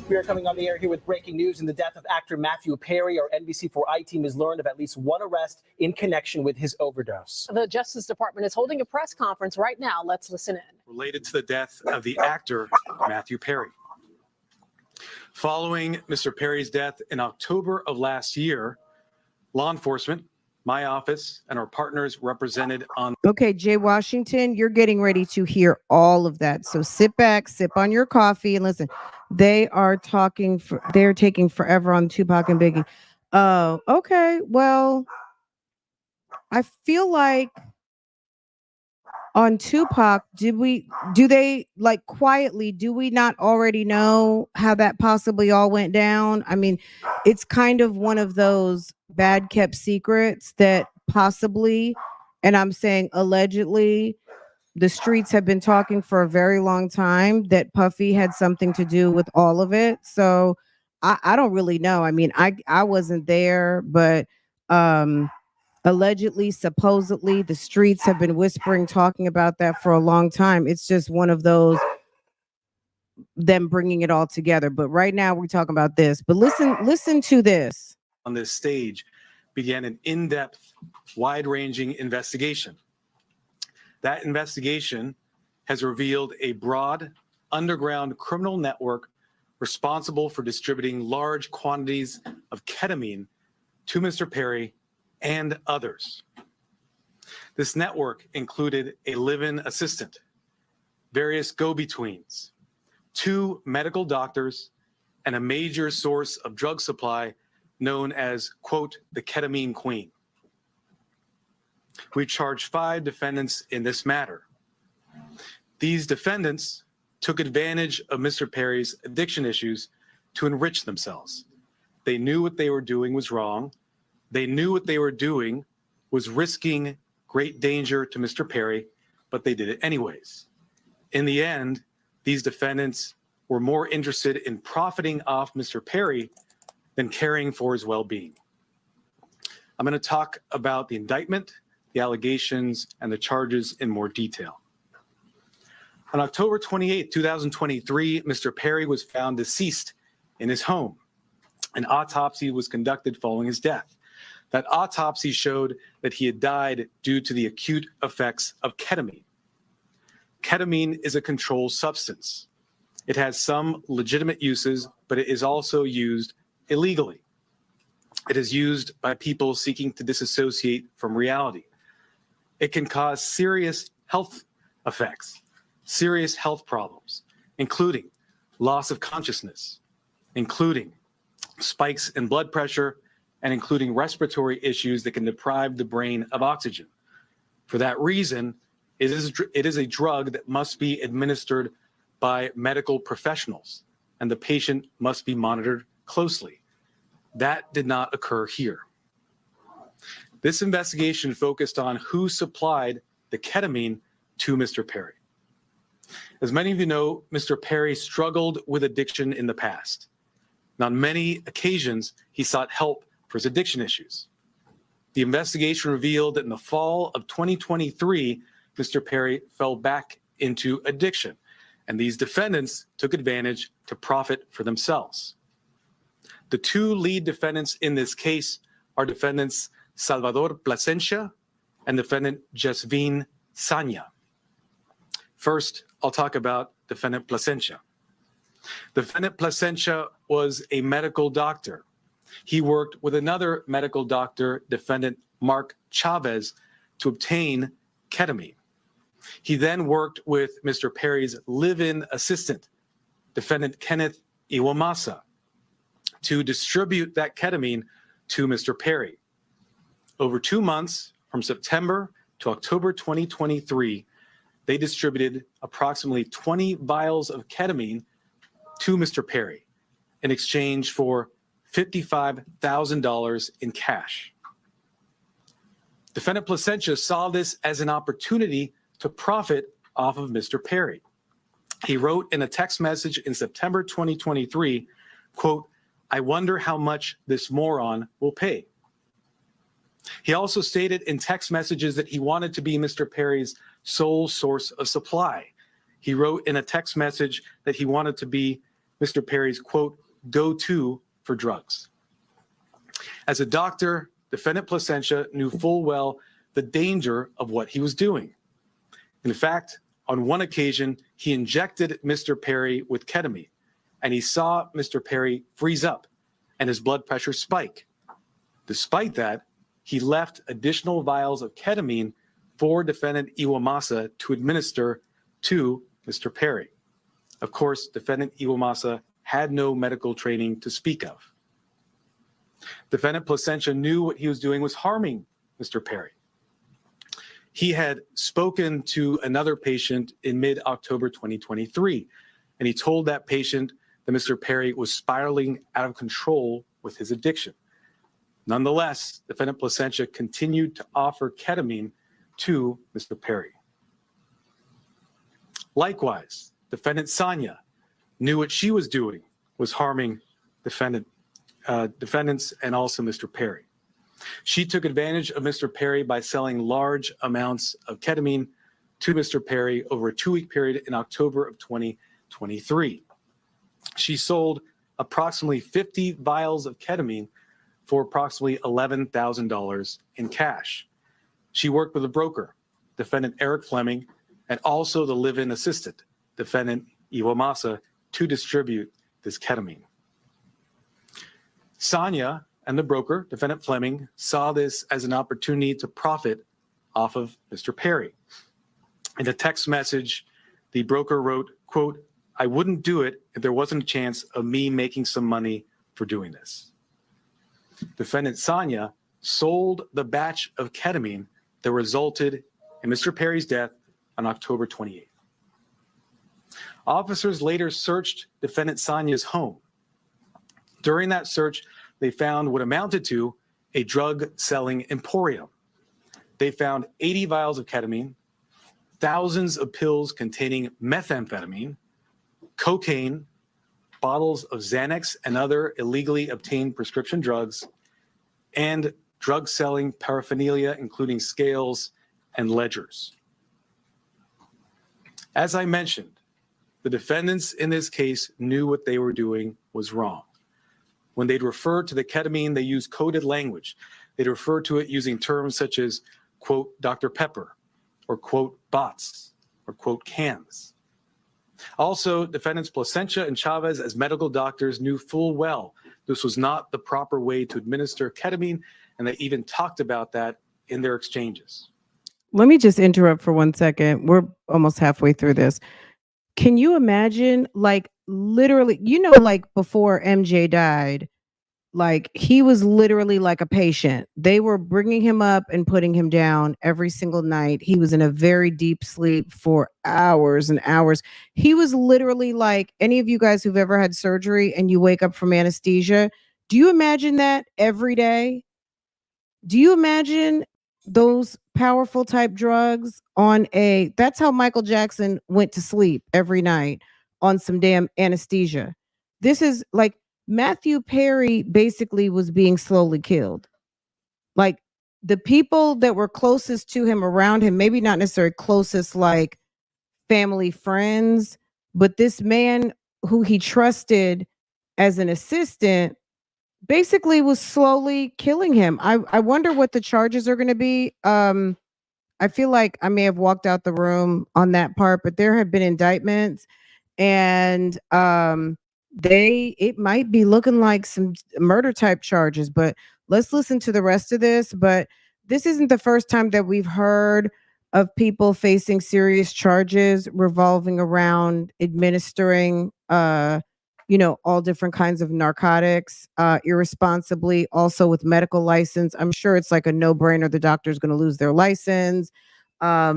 We are coming on the air here with breaking news in the death of actor Matthew Perry. Our NBC4i team has learned of at least one arrest in connection with his overdose. The Justice Department is holding a press conference right now. Let's listen in. Related to the death of the actor Matthew Perry. Following Mr. Perry's death in October of last year, law enforcement, my office, and our partners represented on. Okay, Jay Washington, you're getting ready to hear all of that. So sit back, sip on your coffee, and listen. They're taking forever on Tupac and Biggie. Okay. Well, I feel like on Tupac, do they like quietly, do we not already know how that possibly all went down? I mean, it's kind of one of those bad kept secrets that possibly, and I'm saying allegedly, the streets have been talking for a very long time that Puffy had something to do with all of it. So I don't really know. I mean, I wasn't there, but allegedly, supposedly, the streets have been whispering, talking about that for a long time. It's just one of those, them bringing it all together. But right now we're talking about this. But listen to this. On this stage began an in-depth, wide-ranging investigation. That investigation has revealed a broad, underground criminal network responsible for distributing large quantities of ketamine to Mr. Perry and others. This network included a live-in assistant, various go-betweens, 2 medical doctors, and a major source of drug supply known as, quote, the ketamine queen. We charged 5 defendants in this matter. These defendants took advantage of Mr. Perry's addiction issues to enrich themselves. They knew what they were doing was wrong. They knew what they were doing was risking great danger to Mr. Perry, but they did it anyways. In the end, these defendants were more interested in profiting off Mr. Perry than caring for his well-being. I'm going to talk about the indictment, the allegations, and the charges in more detail. On October 28, 2023, Mr. Perry was found deceased in his home. An autopsy was conducted following his death. That autopsy showed that he had died due to the acute effects of ketamine. Ketamine is a controlled substance. It has some legitimate uses, but it is also used illegally. It is used by people seeking to disassociate from reality. It can cause serious health effects, serious health problems, including loss of consciousness, including spikes in blood pressure, and including respiratory issues that can deprive the brain of oxygen. For that reason, it is a drug that must be administered by medical professionals, and the patient must be monitored closely. That did not occur here. This investigation focused on who supplied the ketamine to Mr. Perry. As many of you know, Mr. Perry struggled with addiction in the past. And on many occasions, he sought help for his addiction issues. The investigation revealed that in the fall of 2023, Mr. Perry fell back into addiction, and these defendants took advantage to profit for themselves. The 2 lead defendants in this case are defendants Salvador Plasencia and defendant Jasvin Sanya. First, I'll talk about defendant Plasencia. Defendant Plasencia was a medical doctor. He worked with another medical doctor, defendant Mark Chavez, to obtain ketamine. He then worked with Mr. Perry's live-in assistant, defendant Kenneth Iwamasa, to distribute that ketamine to Mr. Perry. Over 2 months, from September to October 2023, they distributed approximately 20 vials of ketamine to Mr. Perry in exchange for $55,000 in cash. Defendant Placentia saw this as an opportunity to profit off of Mr. Perry. He wrote in a text message in September 2023, quote, "I wonder how much this moron will pay." He also stated in text messages that he wanted to be Mr. Perry's sole source of supply. He wrote in a text message that he wanted to be Mr. Perry's, quote, "go-to for drugs." As a doctor, defendant Placentia knew full well the danger of what he was doing. In fact, on one occasion, he injected Mr. Perry with ketamine, and he saw Mr. Perry freeze up and his blood pressure spike. Despite that, he left additional vials of ketamine for defendant Iwamasa to administer to Mr. Perry. Of course, defendant Iwamasa had no medical training to speak of. Defendant Placentia knew what he was doing was harming Mr. Perry. He had spoken to another patient in mid-October 2023, and he told that patient that Mr. Perry was spiraling out of control with his addiction. Nonetheless, defendant Placentia continued to offer ketamine to Mr. Perry. Likewise, defendant Sonia knew what she was doing was harming defendants and also Mr. Perry. She took advantage of Mr. Perry by selling large amounts of ketamine to Mr. Perry over a 2-week period in October of 2023. She sold approximately 50 vials of ketamine for approximately $11,000 in cash. She worked with a broker, defendant Eric Fleming, and also the live-in assistant, defendant Iwamasa, to distribute this ketamine. Sonia and the broker, defendant Fleming, saw this as an opportunity to profit off of Mr. Perry. In a text message, the broker wrote, quote, "I wouldn't do it if there wasn't a chance of me making some money for doing this." Defendant Sonia sold the batch of ketamine that resulted in Mr. Perry's death on October 28th. Officers later searched defendant Sonia's home. During that search, they found what amounted to a drug-selling emporium. They found 80 vials of ketamine, thousands of pills containing methamphetamine, cocaine, bottles of Xanax and other illegally obtained prescription drugs, and drug-selling paraphernalia, including scales and ledgers. As I mentioned, the defendants in this case knew what they were doing was wrong. When they'd refer to the ketamine, they used coded language. They'd refer to it using terms such as, quote, Dr. Pepper, or quote, bots, or quote, cans. Also, defendants Placentia and Chavez, as medical doctors, knew full well this was not the proper way to administer ketamine, and they even talked about that in their exchanges. Let me just interrupt for 1 second. We're almost halfway through this. Can you imagine, like, literally, like before MJ died, like he was literally like a patient. They were bringing him up and putting him down every single night. He was in a very deep sleep for hours and hours. He was literally like any of you guys who've ever had surgery and you wake up from anesthesia. Do you imagine that every day? Do you imagine those powerful type drugs that's how Michael Jackson went to sleep every night, on some damn anesthesia. This is like Matthew Perry basically was being slowly killed. Like the people that were closest to him, around him, maybe not necessarily closest like family, friends, but this man who he trusted as an assistant basically was slowly killing him. I wonder what the charges are going to be. I feel like I may have walked out the room on that part, but there have been indictments, and it might be looking like some murder type charges. But let's listen to the rest of this. But this isn't the first time that we've heard of people facing serious charges revolving around administering, all different kinds of narcotics irresponsibly, also with medical license. I'm sure it's like a no-brainer. The doctor's going to lose their license.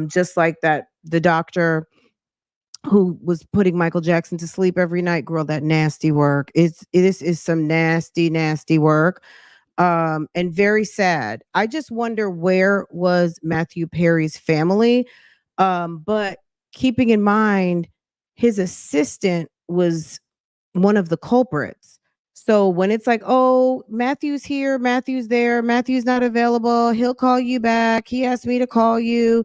Just like that, the doctor who was putting Michael Jackson to sleep every night, girl, that nasty work. This is some nasty, nasty work. And very sad. I just wonder, where was Matthew Perry's family? But keeping in mind, his assistant was one of the culprits. So when it's like, oh, Matthew's here, Matthew's there, Matthew's not available, he'll call you back. He asked me to call you.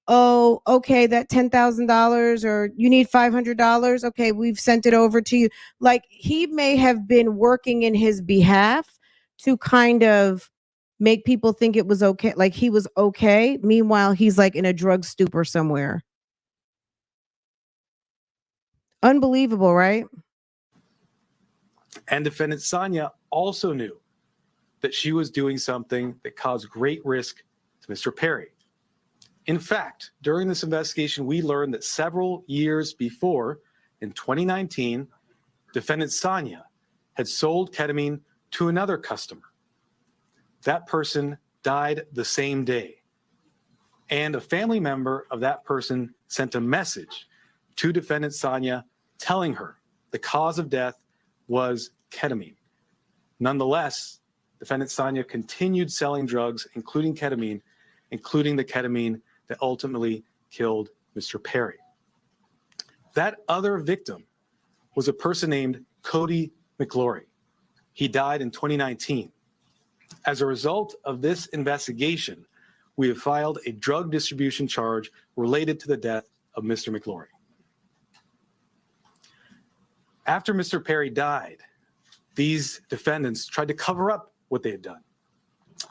Oh, okay, that $10,000, or you need $500. Okay, we've sent it over to you. Like, he may have been working in his behalf to kind of make people think it was okay, like he was okay. Meanwhile, he's like in a drug stupor somewhere. Unbelievable, right? And defendant Sonia also knew that she was doing something that caused great risk to Mr. Perry. In fact, during this investigation, we learned that several years before, in 2019, defendant Sonia had sold ketamine to another customer. That person died the same day. And a family member of that person sent a message to defendant Sonia telling her the cause of death was ketamine. Nonetheless, defendant Sonia continued selling drugs, including ketamine, including the ketamine that ultimately killed Mr. Perry. That other victim was a person named Cody McLaury. He died in 2019. As a result of this investigation, we have filed a drug distribution charge related to the death of Mr. McLaury. After Mr. Perry died, these defendants tried to cover up what they had done.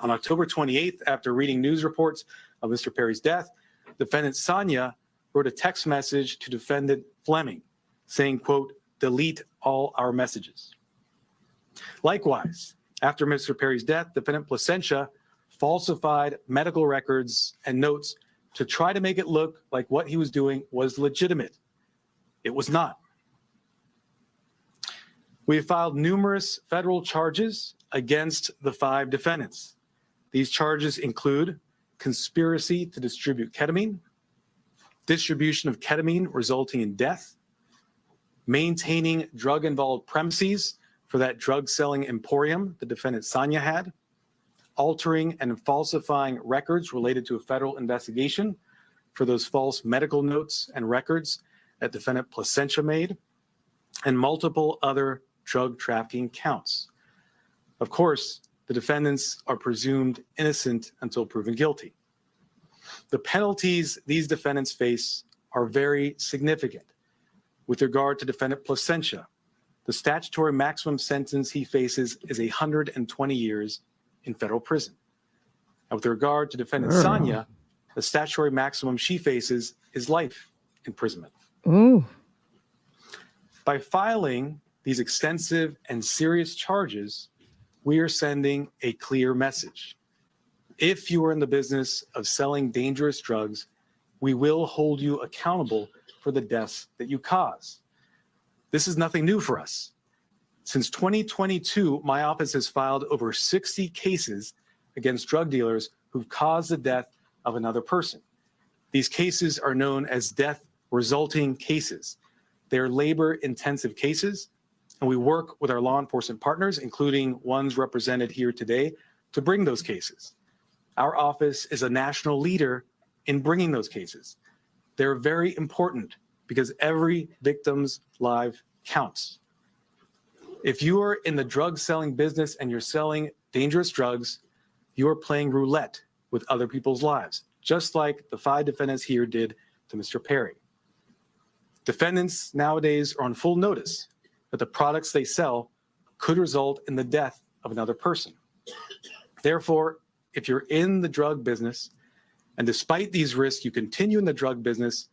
On October 28th, after reading news reports of Mr. Perry's death, defendant Sonia wrote a text message to defendant Fleming saying, quote, "delete all our messages." Likewise, after Mr. Perry's death, defendant Placentia falsified medical records and notes to try to make it look like what he was doing was legitimate. It was not. We have filed numerous federal charges against the 5 defendants. These charges include conspiracy to distribute ketamine, distribution of ketamine resulting in death, maintaining drug-involved premises for that drug-selling emporium the defendant Sonia had, altering and falsifying records related to a federal investigation for those false medical notes and records that defendant Placentia made, and multiple other drug trafficking counts. Of course, the defendants are presumed innocent until proven guilty. The penalties these defendants face are very significant. With regard to defendant Placentia, the statutory maximum sentence he faces is 120 years in federal prison. And with regard to defendant Sonia, the statutory maximum she faces is life imprisonment. Ooh. By filing these extensive and serious charges, we are sending a clear message. If you are in the business of selling dangerous drugs, we will hold you accountable for the deaths that you cause. This is nothing new for us. Since 2022, my office has filed over 60 cases against drug dealers who've caused the death of another person. These cases are known as death resulting cases. They're labor-intensive cases, and we work with our law enforcement partners, including ones represented here today, to bring those cases. Our office is a national leader in bringing those cases. They're very important because every victim's life counts. If you are in the drug selling business and you're selling dangerous drugs, you are playing roulette with other people's lives, just like the 5 defendants here did to Mr. Perry. Defendants nowadays are on full notice that the products they sell could result in the death of another person. Therefore, if you're in the drug business, and despite these risks, you continue in the drug business,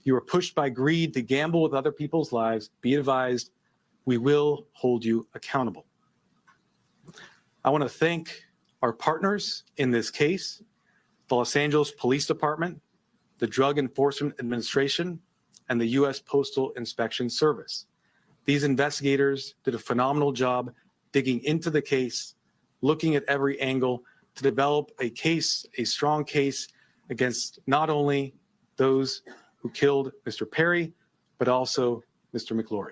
you are pushed by greed to gamble with other people's lives, be advised, we will hold you accountable. I want to thank our partners in this case, the Los Angeles Police Department, the Drug Enforcement Administration, and the U.S. Postal Inspection Service. These investigators did a phenomenal job digging into the case, looking at every angle to develop a case, a strong case against not only those who killed Mr. Perry, but also Mr. McLaury.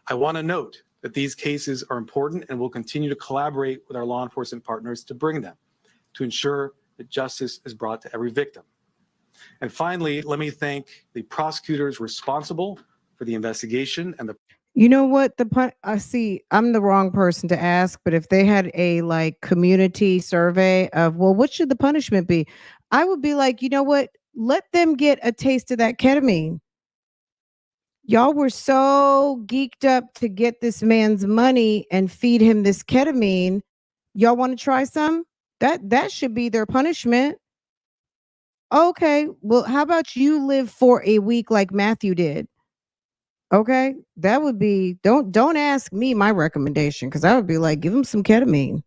I want to note that these cases are important and will continue to collaborate with our law enforcement partners to bring them, to ensure that justice is brought to every victim. And finally, let me thank the prosecutors responsible for the investigation and the You know what? I see. I'm the wrong person to ask, but if they had a like community survey of, well, what should the punishment be? I would be like, you know what? Let them get a taste of that ketamine. Y'all were so geeked up to get this man's money and feed him this ketamine. Y'all want to try some? That should be their punishment. Okay, well, how about you live for a week like Matthew did? Okay, that would be, don't ask me my recommendation, because I would be like, give him some ketamine.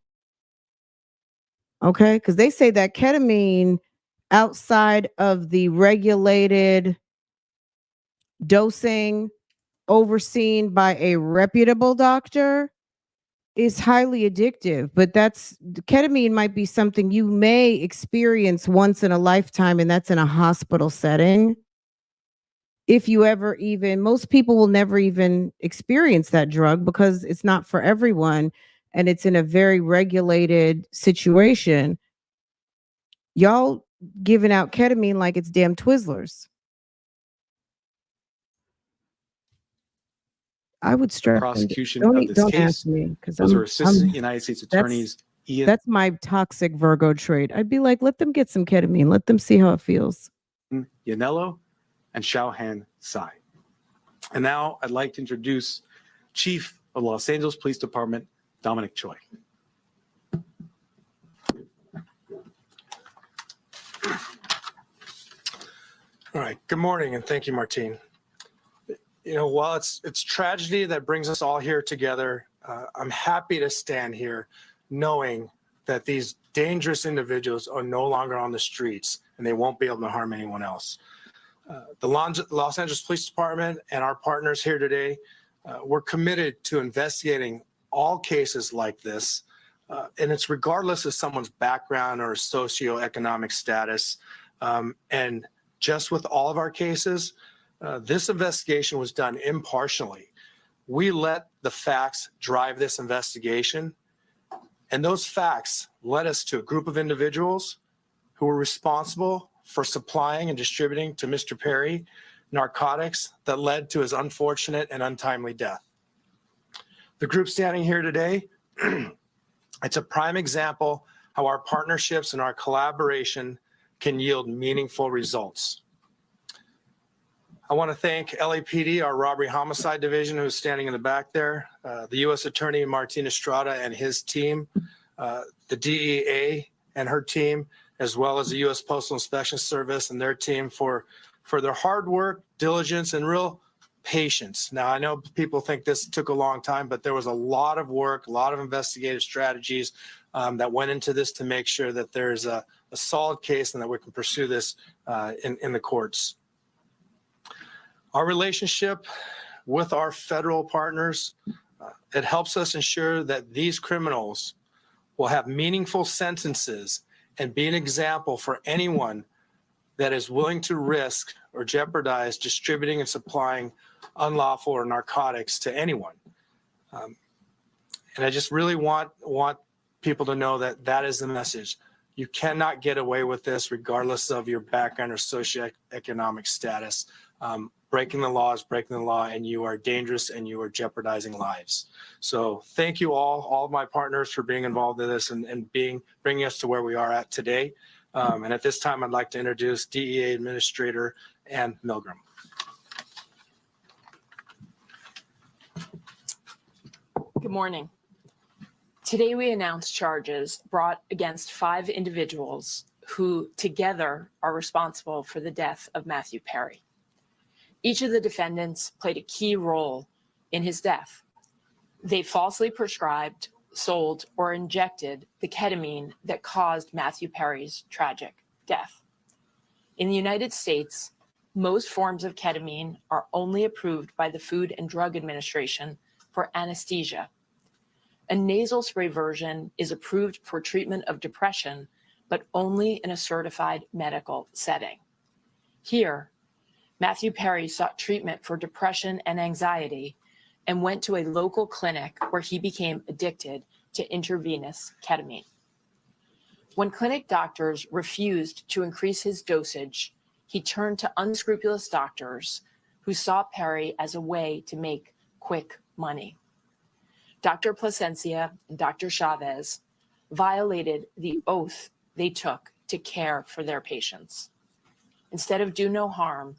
Okay, because they say that ketamine outside of the regulated dosing overseen by a reputable doctor is highly addictive. But ketamine might be something you may experience once in a lifetime, and that's in a hospital setting. If you ever even, most people will never even experience that drug because it's not for everyone and it's in a very regulated situation. Y'all giving out ketamine like it's damn Twizzlers. I would stress prosecution of this don't case. ask me, because Those are Assistant United States Attorneys Ian. That's my toxic Virgo trait. I'd be like, let them get some ketamine. Let them see how it feels. Yanello and Xiaohan Tsai. And now I'd like to introduce Chief of Los Angeles Police Department, Dominic Choi. All right. Good morning, and thank you, Martine. You know, while it's tragedy that brings us all here together, I'm happy to stand here knowing that these dangerous individuals are no longer on the streets and they won't be able to harm anyone else. The Los Angeles Police Department and our partners here today, we're committed to investigating all cases like this, and it's regardless of someone's background or socioeconomic status. And just with all of our cases, this investigation was done impartially. We let the facts drive this investigation, and those facts led us to a group of individuals who were responsible for supplying and distributing to Mr. Perry narcotics that led to his unfortunate and untimely death. The group standing here today, it's a prime example how our partnerships and our collaboration can yield meaningful results. I want to thank LAPD, our robbery homicide division, who's standing in the back there, the U.S. Attorney Martin Estrada and his team, the DEA and her team, as well as the U.S. Postal Inspection Service and their team for their hard work, diligence, and real patience. Now, I know people think this took a long time, but there was a lot of work, a lot of investigative strategies that went into this to make sure that there's a solid case and that we can pursue this in the courts. Our relationship with our federal partners, it helps us ensure that these criminals will have meaningful sentences and be an example for anyone that is willing to risk or jeopardize distributing and supplying unlawful or narcotics to anyone. And I just really want people to know that that is the message. You cannot get away with this regardless of your background or socioeconomic status. Breaking the law is breaking the law, and you are dangerous and you are jeopardizing lives. So thank you all of my partners for being involved in this and bringing us to where we are at today. And at this time, I'd like to introduce DEA Administrator Ann Milgram. Good morning. Today we announced charges brought against 5 individuals who together are responsible for the death of Matthew Perry. Each of the defendants played a key role in his death. They falsely prescribed, sold, or injected the ketamine that caused Matthew Perry's tragic death. In the United States, most forms of ketamine are only approved by the Food and Drug Administration for anesthesia. A nasal spray version is approved for treatment of depression, but only in a certified medical setting. Here, Matthew Perry sought treatment for depression and anxiety and went to a local clinic where he became addicted to intravenous ketamine. When clinic doctors refused to increase his dosage, he turned to unscrupulous doctors who saw Perry as a way to make quick money. Dr. Plasencia and Dr. Chavez violated the oath they took to care for their patients. Instead of do no harm,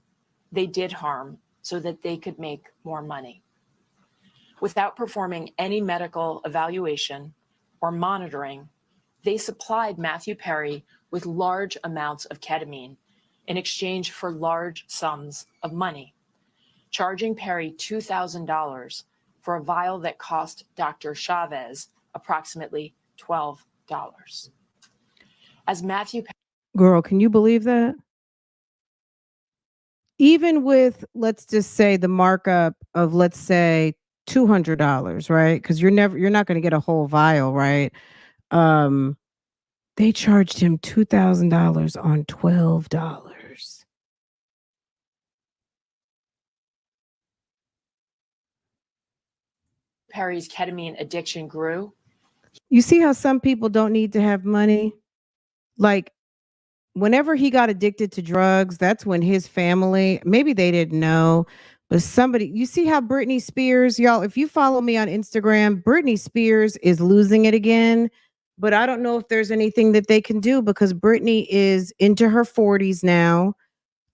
they did harm so that they could make more money. Without performing any medical evaluation or monitoring, they supplied Matthew Perry with large amounts of ketamine in exchange for large sums of money, charging Perry $2,000 for a vial that cost Dr. Chavez approximately $12. As Matthew Girl, can you believe that? Even with, let's just say, the markup of, let's say, $200, right? Because you're not going to get a whole vial, right? They charged him $2,000 on $12. Perry's ketamine addiction grew, You see how some people don't need to have money? Like, whenever he got addicted to drugs, that's when his family, maybe they didn't know, but somebody, you see how Britney Spears, y'all, if you follow me on Instagram, Britney Spears is losing it again. But I don't know if there's anything that they can do because Britney is into her 40s now.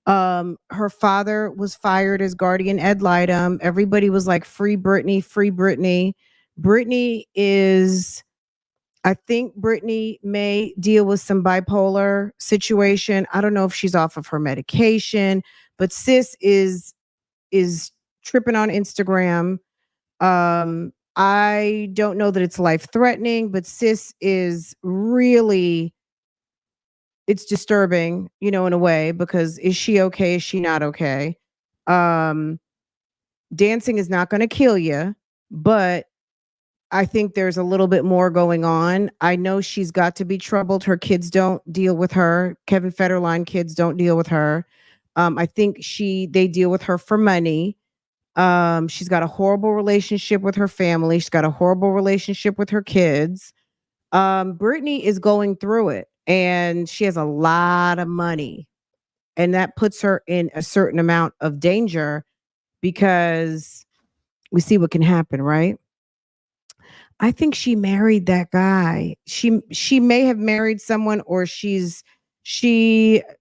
Her father was fired as guardian ad litem. Everybody was like, free Britney, free Britney. Britney is, I think Britney may deal with some bipolar situation. I don't know if she's off of her medication, but sis is tripping on Instagram. I don't know that it's life threatening, but sis is really, it's disturbing, in a way, because is she okay? Is she not okay? Dancing is not going to kill you, but I think there's a little bit more going on. I know she's got to be troubled. Her kids don't deal with her. Kevin Federline kids don't deal with her. I think they deal with her for money. She's got a horrible relationship with her family. She's got a horrible relationship with her kids. Brittany is going through it and she has a lot of money. And that puts her in a certain amount of danger because we see what can happen, right? I think she married that guy. She may have married someone, or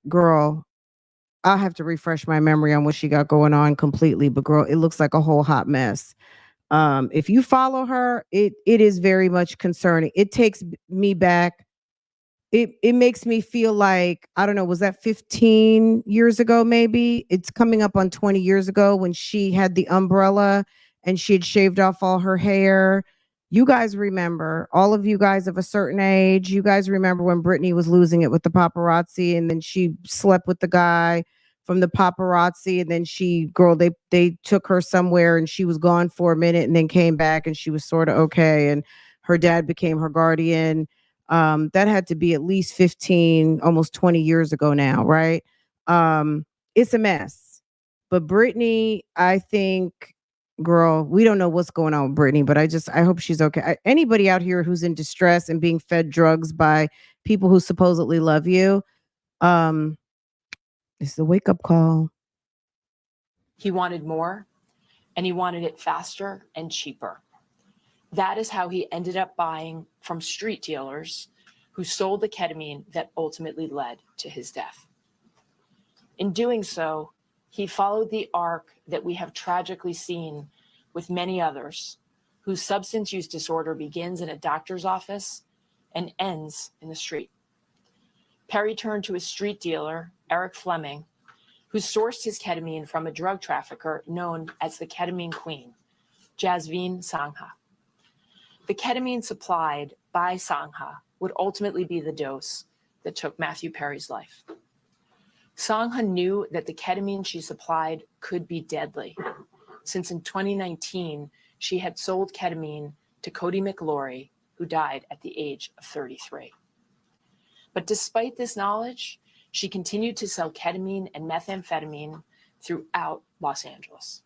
girl, I'll have to refresh my memory on what she got going on completely, but girl, it looks like a whole hot mess. If you follow her, it is very much concerning. It takes me back. It makes me feel like, I don't know, was that 15 years ago maybe? It's coming up on 20 years ago when she had the umbrella and she had shaved off all her hair. You guys remember, all of you guys of a certain age, you guys remember when Britney was losing it with the paparazzi and then she slept with the guy from the paparazzi and then they took her somewhere and she was gone for a minute and then came back and she was sort of okay and her dad became her guardian. That had to be at least 15, almost 20 years ago now, right? It's a mess. But Britney, I think, girl, we don't know what's going on with Britney, but I hope she's okay. Anybody out here who's in distress and being fed drugs by people who supposedly love you, it's a wake-up call. he wanted more, and he wanted it faster and cheaper. That is how he ended up buying from street dealers who sold the ketamine that ultimately led to his death. In doing so, he followed the arc that we have tragically seen with many others, whose substance use disorder begins in a doctor's office and ends in the street. Perry turned to his street dealer, Eric Fleming, who sourced his ketamine from a drug trafficker known as the Ketamine Queen, Jasveen Sangha. The ketamine supplied by Sangha would ultimately be the dose that took Matthew Perry's life. Song-hun knew that the ketamine she supplied could be deadly, since in 2019, she had sold ketamine to Cody McLaury, who died at the age of 33. But despite this knowledge, she continued to sell ketamine and methamphetamine throughout Los Angeles.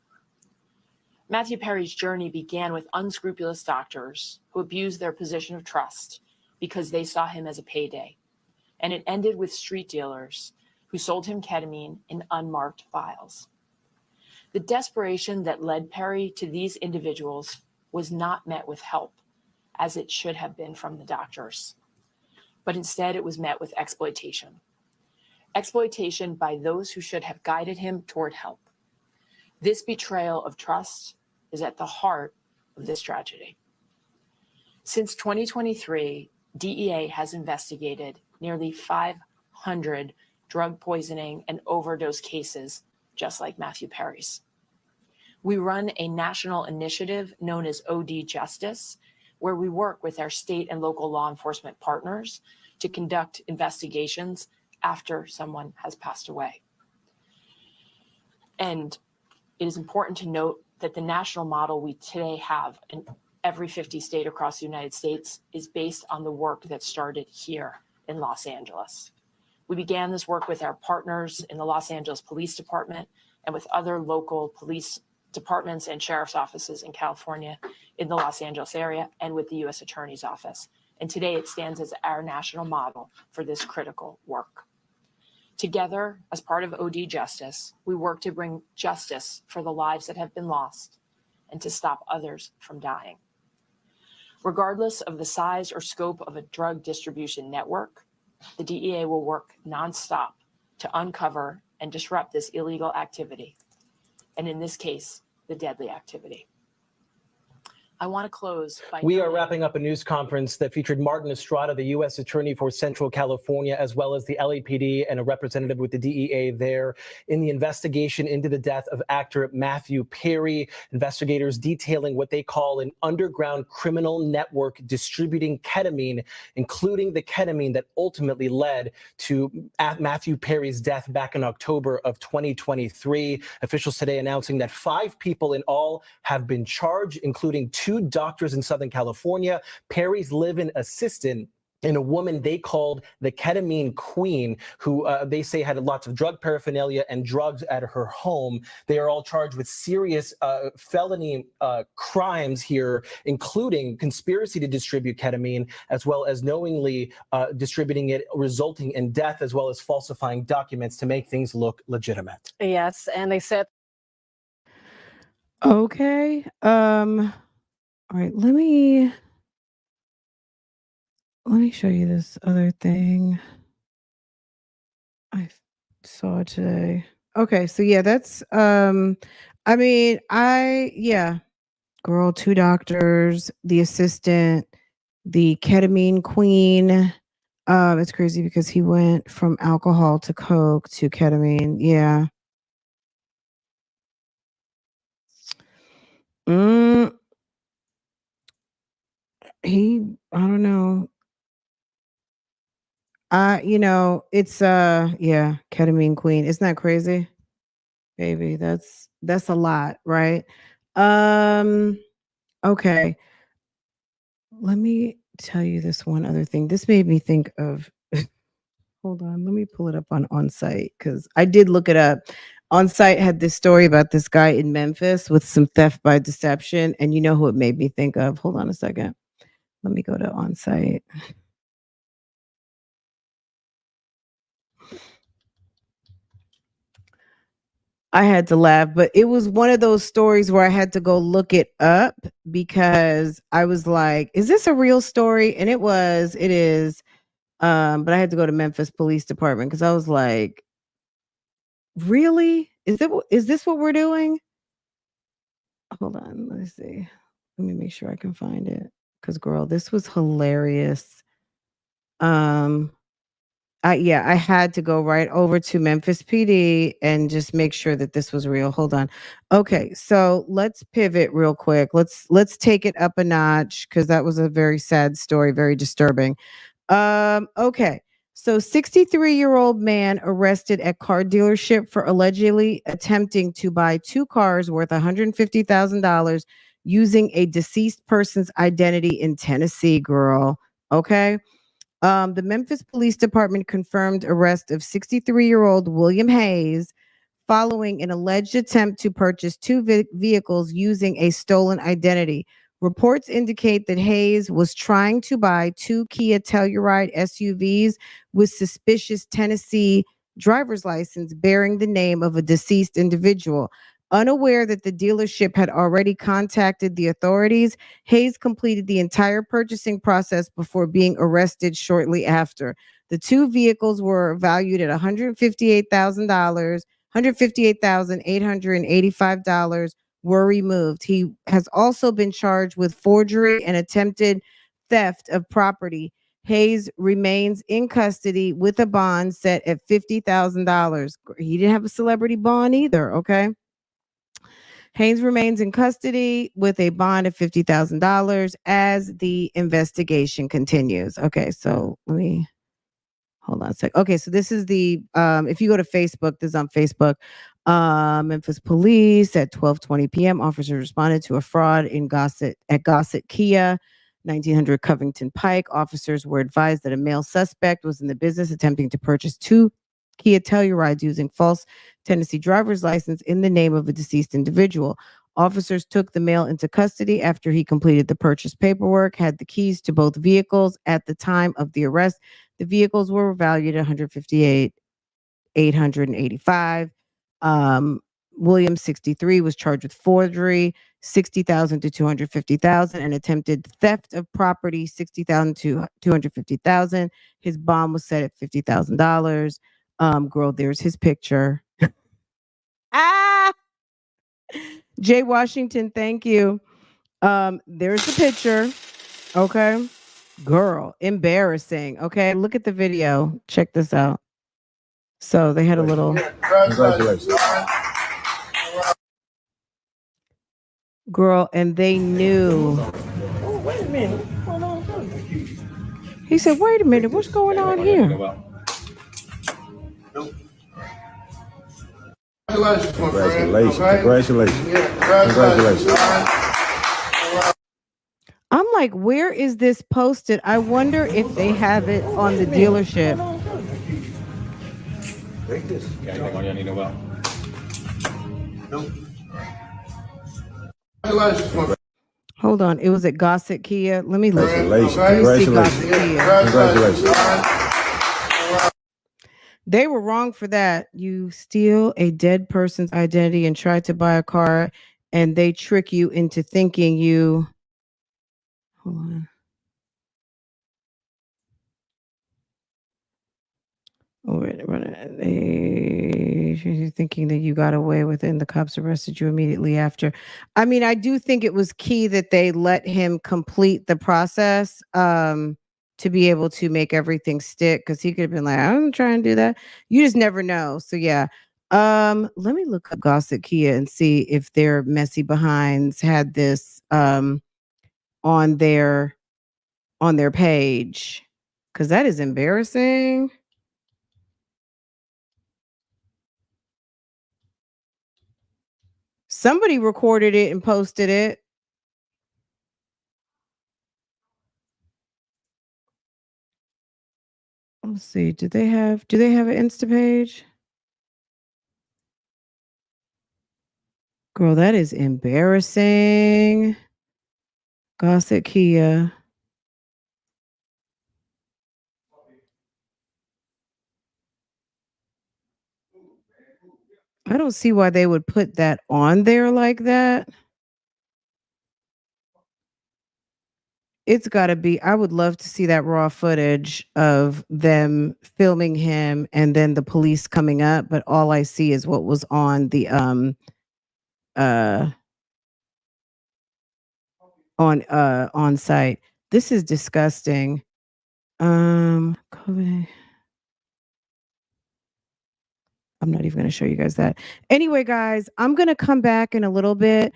Matthew Perry's journey began with unscrupulous doctors who abused their position of trust because they saw him as a payday. And it ended with street dealers who sold him ketamine in unmarked vials. The desperation that led Perry to these individuals was not met with help, as it should have been from the doctors. But instead, it was met with exploitation. Exploitation by those who should have guided him toward help. This betrayal of trust is at the heart of this tragedy. Since 2023, DEA has investigated nearly 500 drug poisoning and overdose cases just like Matthew Perry's. We run a national initiative known as OD Justice, where we work with our state and local law enforcement partners to conduct investigations after someone has passed away. And it is important to note that the national model we today have in every 50 state across the United States is based on the work that started here in Los Angeles. We began this work with our partners in the Los Angeles Police Department and with other local police departments and sheriff's offices in California, in the Los Angeles area, and with the U.S. Attorney's Office. And today it stands as our national model for this critical work. Together, as part of OD Justice, we work to bring justice for the lives that have been lost and to stop others from dying. Regardless of the size or scope of a drug distribution network, the DEA will work nonstop to uncover and disrupt this illegal activity, and in this case, the deadly activity. I want to close by We are wrapping up a news conference that featured Martin Estrada, the U.S. Attorney for Central California, as well as the LAPD and a representative with the DEA there in the investigation into the death of actor Matthew Perry. Investigators detailing what they call an underground criminal network distributing ketamine, including the ketamine that ultimately led to Matthew Perry's death back in October of 2023. Officials today announcing that 5 people in all have been charged, including 2 doctors in Southern California, Perry's live-in assistant, and a woman they called the ketamine queen, who they say had lots of drug paraphernalia and drugs at her home. They are all charged with serious felony crimes here, including conspiracy to distribute ketamine, as well as knowingly distributing it, resulting in death, as well as falsifying documents to make things look legitimate. Yes, and they said. Okay. All right, let me show you this other thing I saw today. Okay, so yeah, that's I mean, girl, 2 doctors, the assistant, the ketamine queen. It's crazy because he went from alcohol to coke to ketamine. Yeah. I don't know. It's yeah, ketamine queen. Isn't that crazy? Baby, that's a lot, right? Okay. Let me tell you this one other thing. This made me think of hold on, let me pull it up on Onsite because I did look it up. Onsite had this story about this guy in Memphis with some theft by deception, and you know who it made me think of? Hold on a second. Let me go to Onsite. I had to laugh, but it was one of those stories where I had to go look it up because I was like, is this a real story? And it is. But I had to go to Memphis Police Department because I was like, really? Is this what we're doing? Hold on, let me see. Let me make sure I can find it. Because girl, this was hilarious. I had to go right over to Memphis PD and just make sure that this was real. Hold on. Okay, so let's pivot real quick. Let's take it up a notch because that was a very sad story, very disturbing. Okay. So 63-year-old man arrested at car dealership for allegedly attempting to buy 2 cars worth $150,000 using a deceased person's identity in Tennessee, girl. Okay. The Memphis Police Department confirmed arrest of 63-year-old William Hayes following an alleged attempt to purchase 2 vehicles using a stolen identity. Reports indicate that Hayes was trying to buy 2 Kia Telluride SUVs with suspicious Tennessee driver's license bearing the name of a deceased individual. Unaware that the dealership had already contacted the authorities, Hayes completed the entire purchasing process before being arrested shortly after. The 2 vehicles were valued at $158,000. $158,885 were removed. He has also been charged with forgery and attempted theft of property. Hayes remains in custody with a bond set at $50,000. He didn't have a celebrity bond either, okay? Hayes remains in custody with a bond of $50,000 as the investigation continues. Okay, so let me hold on a sec. Okay, so this is the if you go to Facebook, this is on Facebook. Memphis police at 12:20 p.m. Officers responded to a fraud in Gossett Kia, 1900 Covington Pike. Officers were advised that a male suspect was in the business attempting to purchase 2 Kia Tellurides using false Tennessee driver's license in the name of a deceased individual. Officers took the male into custody after he completed the purchase paperwork, had the keys to both vehicles at the time of the arrest. The vehicles were valued at $158,885. Williams, 63, was charged with forgery, 60,000 to 250,000, and attempted theft of property, 60,000 to 250,000. His bond was set at $50,000. Girl, there's his picture. Ah, Jay Washington, thank you. There's the picture. Okay. Girl, embarrassing. Okay, look at the video. Check this out. So they had a little. Congratulations. Girl, and they knew. Oh, wait a minute. What's going on? He said, wait a minute, what's going on here? Congratulations. Congratulations. Congratulations. I'm like, where is this posted? I wonder if they have it on the dealership. Take this. Got anything on you I need to know about? Hold on, it was at Gossett Kia. Let me look. Congratulations. Let me see Gossett Congratulations. Kia. Congratulations. They were wrong for that. You steal a dead person's identity and try to buy a car, and they trick you into thinking you. Hold on. Oh, wait, they thinking that you got away with it, and the cops arrested you immediately after. I mean, I do think it was key that they let him complete the process to be able to make everything stick, because he could have been like, I'm trying to do that. You just never know. So yeah. Let me look up Gossett Kia and see if their messy behinds had this on their page, because that is embarrassing. Somebody recorded it and posted it. Let's see. Do they have an Insta page? Girl, that is embarrassing. Gossett Kia. I don't see why they would put that on there like that. It's got to be. I would love to see that raw footage of them filming him and then the police coming up, but all I see is what was on the on site. This is disgusting. COVID. I'm not even going to show you guys that. Anyway, guys, I'm going to come back in a little bit.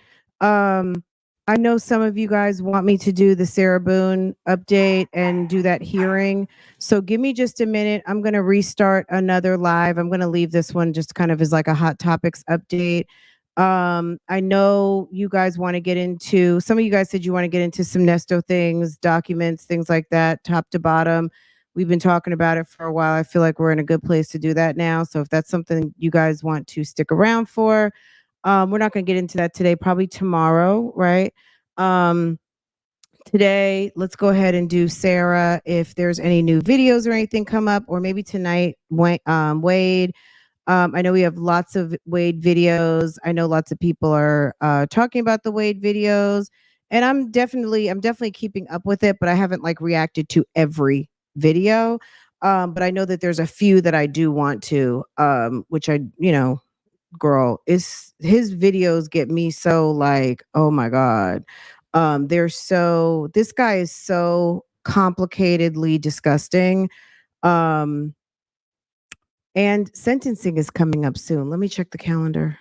I know some of you guys want me to do the Sarah Boone update and do that hearing. So give me just a minute. I'm going to restart another live. I'm going to leave this one just kind of as like a hot topics update. I know you guys want to get into, some of you guys said you want to get into some NESTO things, documents, things like that, top to bottom. We've been talking about it for a while. I feel like we're in a good place to do that now. So if that's something you guys want to stick around for, we're not going to get into that today, probably tomorrow, right? Today, let's go ahead and do Sarah. If there's any new videos or anything come up, or maybe tonight, Wade. I know we have lots of Wade videos. I know lots of people are talking about the Wade videos, and I'm definitely keeping up with it, but I haven't like reacted to every video. But I know that there's a few that I do want to, which I, girl, his videos get me so like, oh my God. This guy is so complicatedly disgusting. And sentencing is coming up soon. Let me check the calendar.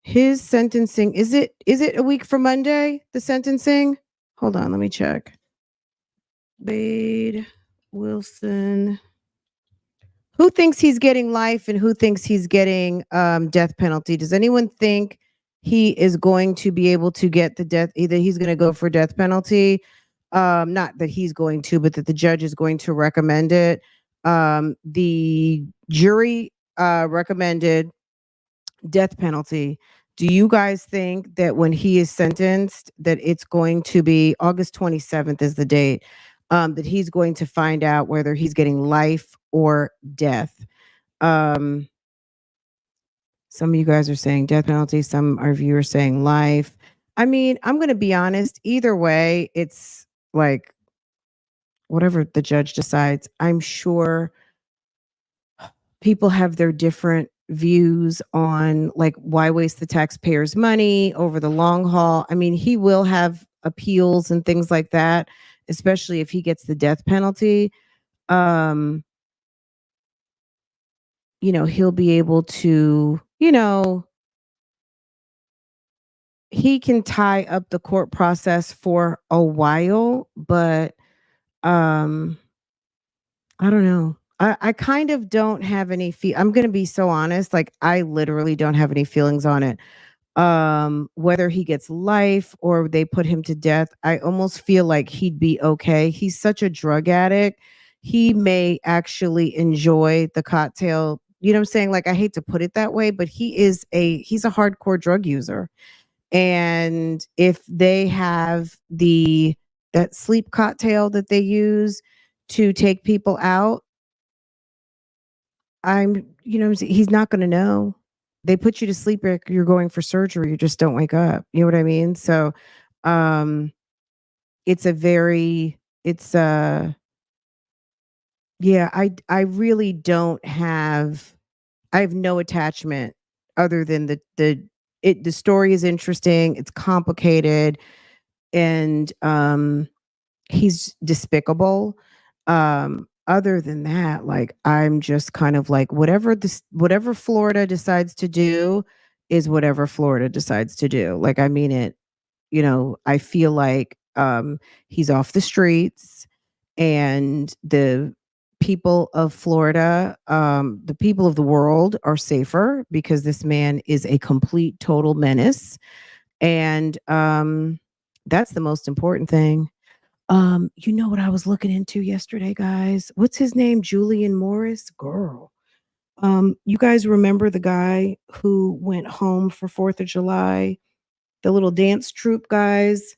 His sentencing, is it a week from Monday, the sentencing? Hold on, let me check. Wade Wilson. Who thinks he's getting life and who thinks he's getting death penalty? Does anyone think he is going to be able to get the death? Either he's going to go for death penalty, not that he's going to, but that the judge is going to recommend it. The jury recommended death penalty. Do you guys think that when he is sentenced, that it's going to be August 27th is the date, that he's going to find out whether he's getting life or death? Some of you guys are saying death penalty. Some of you are saying life. I mean, I'm going to be honest. Either way, it's like whatever the judge decides. I'm sure people have their different views on like why waste the taxpayers' money over the long haul. I mean, he will have appeals and things like that, especially if he gets the death penalty. He'll be able to, he can tie up the court process for a while, but I don't know. I kind of don't have any I'm going to be so honest. Like I literally don't have any feelings on it. Whether he gets life or they put him to death, I almost feel like he'd be okay. He's such a drug addict. He may actually enjoy the cocktail. You know what I'm saying? Like I hate to put it that way, but he's a hardcore drug user. And if they have that sleep cocktail that they use to take people out, he's not going to know. They put you to sleep if you're going for surgery. You just don't wake up. You know what I mean? So, I really don't have, I have no attachment other than the story is interesting. It's complicated and, he's despicable. Other than that, like I'm just kind of like whatever Florida decides to do is whatever Florida decides to do. Like I mean it, I feel like he's off the streets and the people of Florida, the people of the world are safer because this man is a complete total menace. And that's the most important thing. You know what I was looking into yesterday, guys? What's his name? Julian Morris? Girl. You guys remember the guy who went home for 4th of July? The little dance troupe guys.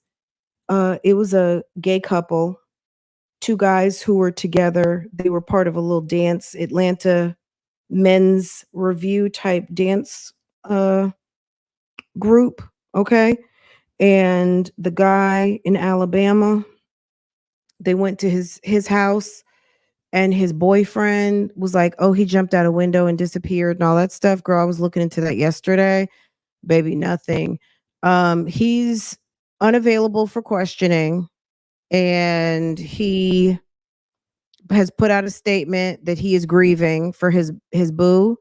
It was a gay couple, two guys who were together. They were part of a little dance, Atlanta men's review type dance group. Okay. And the guy in Alabama, they went to his house and his boyfriend was like, oh, he jumped out a window and disappeared and all that stuff. Girl, I was looking into that yesterday. Baby, nothing. He's unavailable for questioning and he has put out a statement that he is grieving for his boo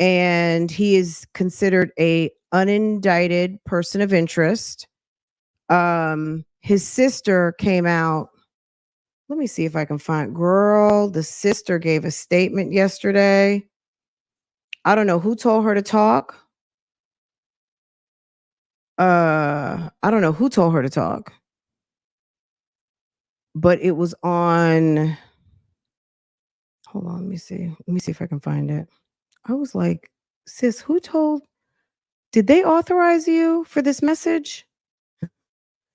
and he is considered a unindicted person of interest. His sister came out. Let me see if I can find. Girl, the sister gave a statement yesterday. I don't know who told her to talk. I don't know who told her to talk, but it was on. Hold on, let me see. Let me see if I can find it. I was like, sis, who told? Did they authorize you for this message?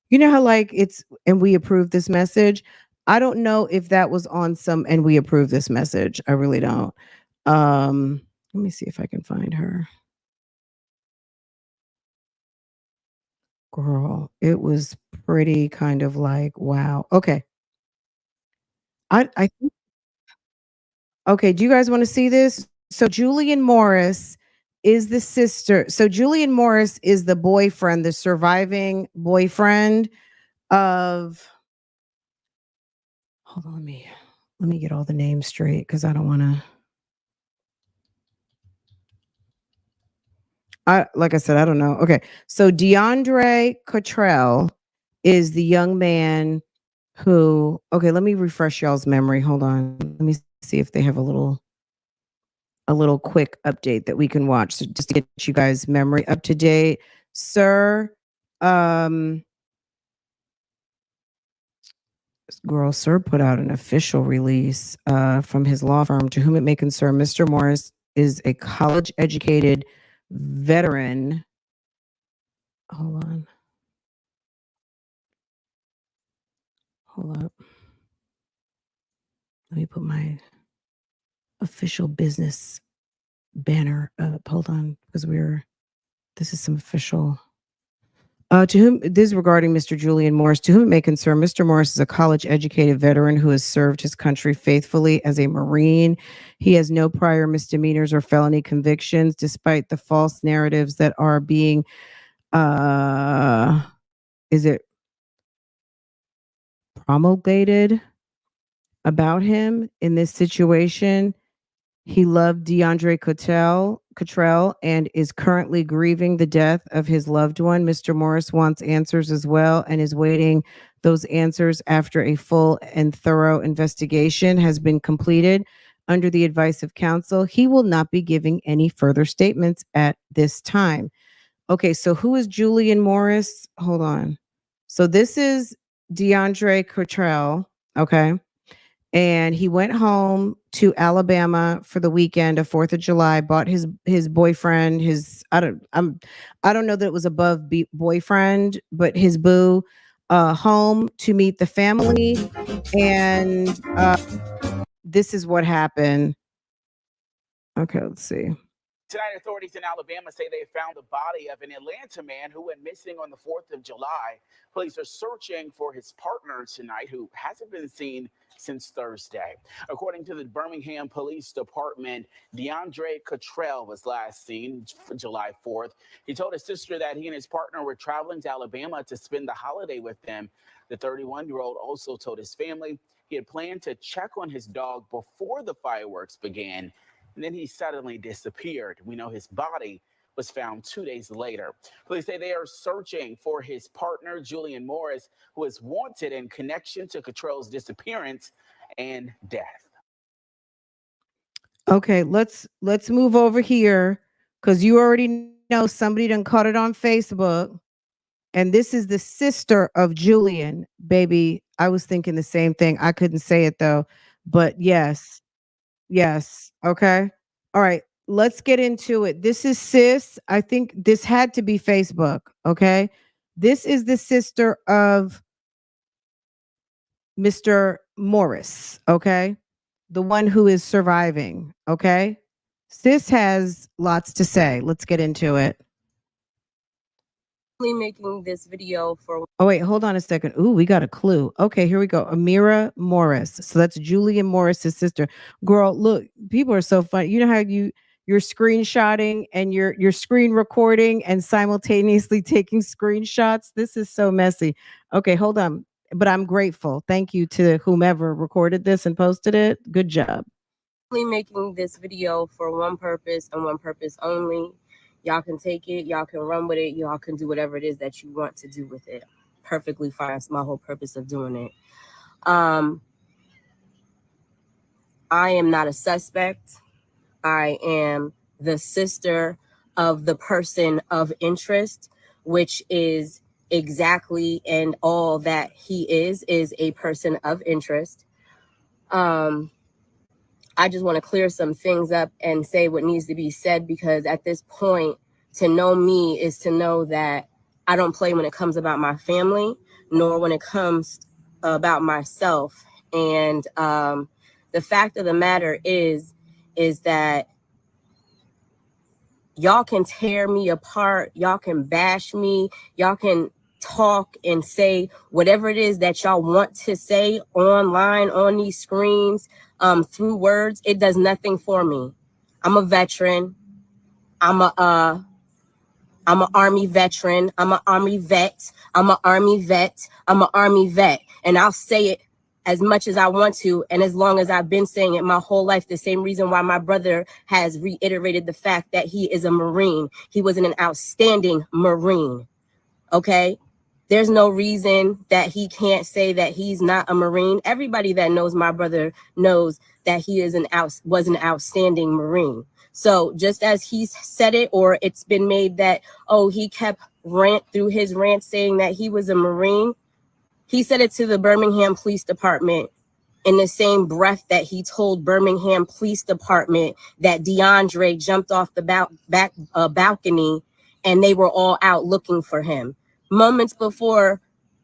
You know how like it's and we approve this message? I don't know if that was on some and we approve this message. I really don't. Let me see if I can find her. Girl, it was pretty kind of like, wow. Okay. I think okay, do you guys want to see this? So Julian Morris is the sister. So Julian Morris is the boyfriend, the surviving boyfriend of hold on, let me get all the names straight because I don't want to. Like I said, I don't know. Okay, so DeAundray COTTRELL is the young man who. Okay, let me refresh y'all's memory. Hold on, let me see if they have a little quick update that we can watch, so just to get you guys' memory up to date, sir. Sir put out an official release from his law firm. To whom it may concern, Mr. Morris is a college-educated veteran. Hold on. Hold up. Let me put my official business banner up. Hold on, because this is some official. To whom this is regarding Mr. Julian Morris. To whom it may concern, Mr. Morris is a college-educated veteran who has served his country faithfully as a Marine. He has no prior misdemeanors or felony convictions, despite the false narratives that are being, promulgated about him in this situation. He loved DeAundray COTTRELL and is currently grieving the death of his loved one. Mr. Morris wants answers as well and is waiting those answers after a full and thorough investigation has been completed. Under the advice of counsel, he will not be giving any further statements at this time. Okay, so who is Julian Morris? Hold on. So this is DeAundray COTTRELL, okay? And he went home to Alabama for the weekend of 4th of July, bought his boyfriend, I don't know that it was above boyfriend, but his boo home to meet the family. And this is what happened. Okay, let's see. Tonight, authorities in Alabama say they found the body of an Atlanta man who went missing on the 4th of July. Police are searching for his partner tonight, who hasn't been seen since Thursday. According to the Birmingham Police Department, DeAundray COTTRELL was last seen July 4th. He told his sister that he and his partner were traveling to Alabama to spend the holiday with them. The 31-year-old also told his family he had planned to check on his dog before the fireworks began, and then he suddenly disappeared. We know his body was found 2 days later. Police say they are searching for his partner, Julian Morris, who is wanted in connection to COTTRELL's disappearance and death. Okay, let's move over here because you already know somebody done caught it on Facebook. And this is the sister of Julian, baby. I was thinking the same thing. I couldn't say it though, but yes. Yes. Okay. All right. Let's get into it. This is sis. I think this had to be Facebook. Okay. This is the sister of Mr. Morris. Okay. The one who is surviving. Okay. Sis has lots to say. Let's get into it. Making this video for. Oh, wait, hold on a second. Ooh, we got a clue. Okay, here we go. Amira Morris. So that's Julian Morris's sister. Girl, look, people are so funny. You know how you're screenshotting and you're screen recording and simultaneously taking screenshots? This is so messy. Okay, hold on. But I'm grateful. Thank you to whomever recorded this and posted it. Good job. making this video for one purpose and one purpose only. Y'all can take it, y'all can run with it, y'all can do whatever it is that you want to do with it. Perfectly fine. It's my whole purpose of doing it. I am not a suspect. I am the sister of the person of interest, which is exactly and all that he is a person of interest. I just want to clear some things up and say what needs to be said, because at this point, to know me is to know that I don't play when it comes about my family, nor when it comes about myself. And the fact of the matter is that y'all can tear me apart, y'all can bash me, y'all can talk and say whatever it is that y'all want to say online, on these screens, through words. It does nothing for me. I'm a veteran. I'm an Army veteran. I'm an Army vet. I'm an Army vet. I'm an Army vet. And I'll say it as much as I want to, and as long as I've been saying it my whole life. The same reason why my brother has reiterated the fact that he is a Marine. He was an outstanding Marine. Okay? There's no reason that he can't say that he's not a Marine. Everybody that knows my brother knows that he is was an outstanding Marine. So just as he's said it, or it's been made that, oh, he kept through his rant saying that he was a Marine, he said it to the Birmingham Police Department in the same breath that he told Birmingham Police Department that DeAundray jumped off the balcony and they were all out looking for him. Moments before,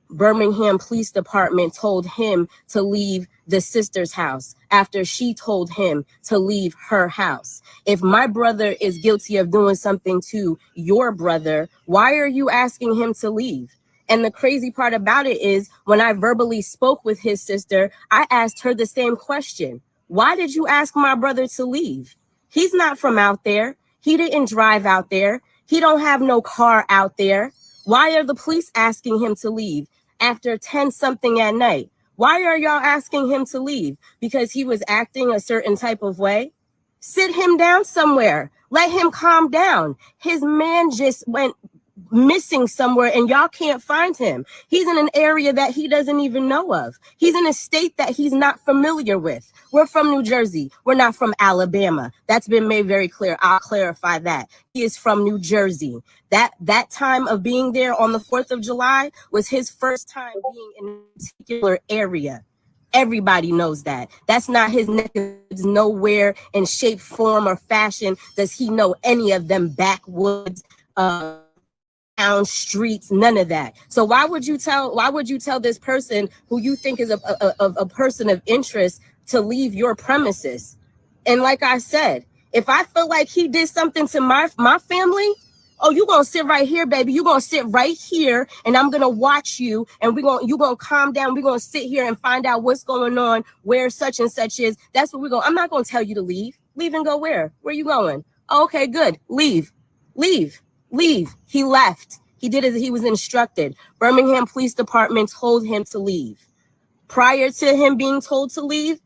Birmingham Police Department told him to leave the sister's house after she told him to leave her house. If my brother is guilty of doing something to your brother, why are you asking him to leave? And the crazy part about it is, when I verbally spoke with his sister, I asked her the same question. Why did you ask my brother to leave? He's not from out there. He didn't drive out there. He don't have no car out there. Why are the police asking him to leave after 10 something at night? Why are y'all asking him to leave? Because he was acting a certain type of way? Sit him down somewhere. Let him calm down. His man just went missing somewhere and y'all can't find him. He's in an area that he doesn't even know of. He's in a state that he's not familiar with. We're from New Jersey. We're not from Alabama. That's been made very clear. I'll clarify that. He is from New Jersey. That time of being there on the 4th of July was his first time being in a particular area. Everybody knows that. That's not his neck. Nowhere in shape, form, or fashion does he know any of them backwoods, town streets, none of that. So why would you tell this person who you think is a person of interest to leave your premises? And like I said, if I feel like he did something to my family, oh, you gonna sit right here, baby. You gonna sit right here, and I'm gonna watch you, and you gonna calm down. We're gonna sit here and find out what's going on, where such and such is. That's what we're going. I'm not gonna tell you to leave. Leave and go where? Where you going? Oh, okay, good. Leave. He left. He did as he was instructed. Birmingham Police Department told him to leave. Prior to him being told to leave,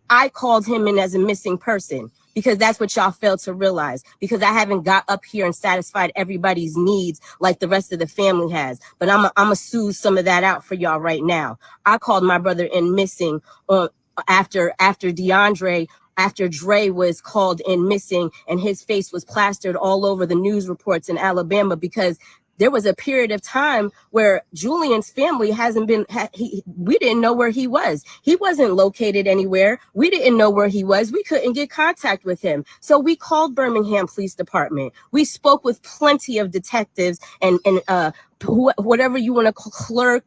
I called him in as a missing person, because that's what y'all failed to realize, because I haven't got up here and satisfied everybody's needs like the rest of the family has. But I'm going to smooth some of that out for y'all right now. I called my brother in missing after DeAundray, after Dre was called in missing, and his face was plastered all over the news reports in Alabama, because there was a period of time where Julian's family we didn't know where he was. He wasn't located anywhere. We didn't know where he was. We couldn't get contact with him. So we called Birmingham Police Department. We spoke with plenty of detectives and whatever you want to call, clerk,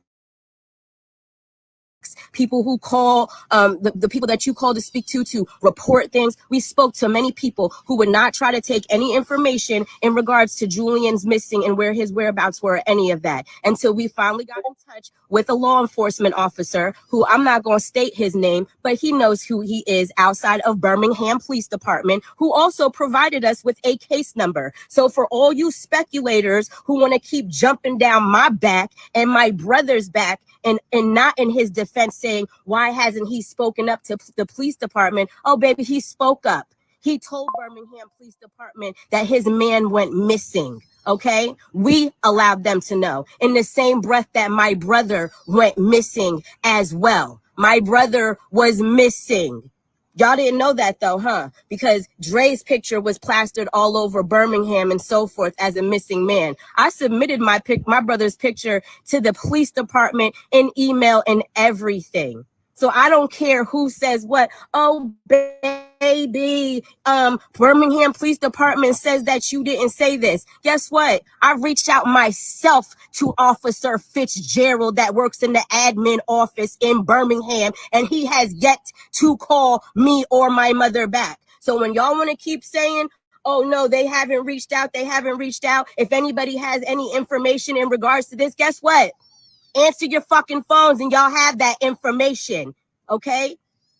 people who call, the people that you call to speak to report things. We spoke to many people who would not try to take any information in regards to Julian's missing and where his whereabouts were, any of that, until we finally got in touch with a law enforcement officer who, I'm not going to state his name, but he knows who he is outside of Birmingham Police Department, who also provided us with a case number. So for all you speculators who want to keep jumping down my back and my brother's back and not in his defense saying, why hasn't he spoken up to the police department? Oh, baby, he spoke up. He told Birmingham Police Department that his man went missing. Okay, we allowed them to know in the same breath that my brother went missing as well. My brother was missing. Y'all didn't know that though, huh? Because Dre's picture was plastered all over Birmingham and so forth as a missing man. I submitted my brother's picture to the police department in email and everything. So I don't care who says what. Oh, baby, Birmingham Police Department says that you didn't say this. Guess what? I reached out myself to Officer Fitzgerald that works in the admin office in Birmingham, and he has yet to call me or my mother back. So when y'all want to keep saying, oh no, they haven't reached out, if anybody has any information in regards to this, guess what? Answer your fucking phones and y'all have that information, okay?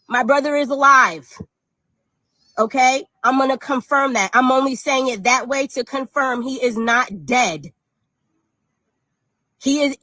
My brother is alive, okay? I'm going to confirm that. I'm only saying it that way to confirm he is not dead. He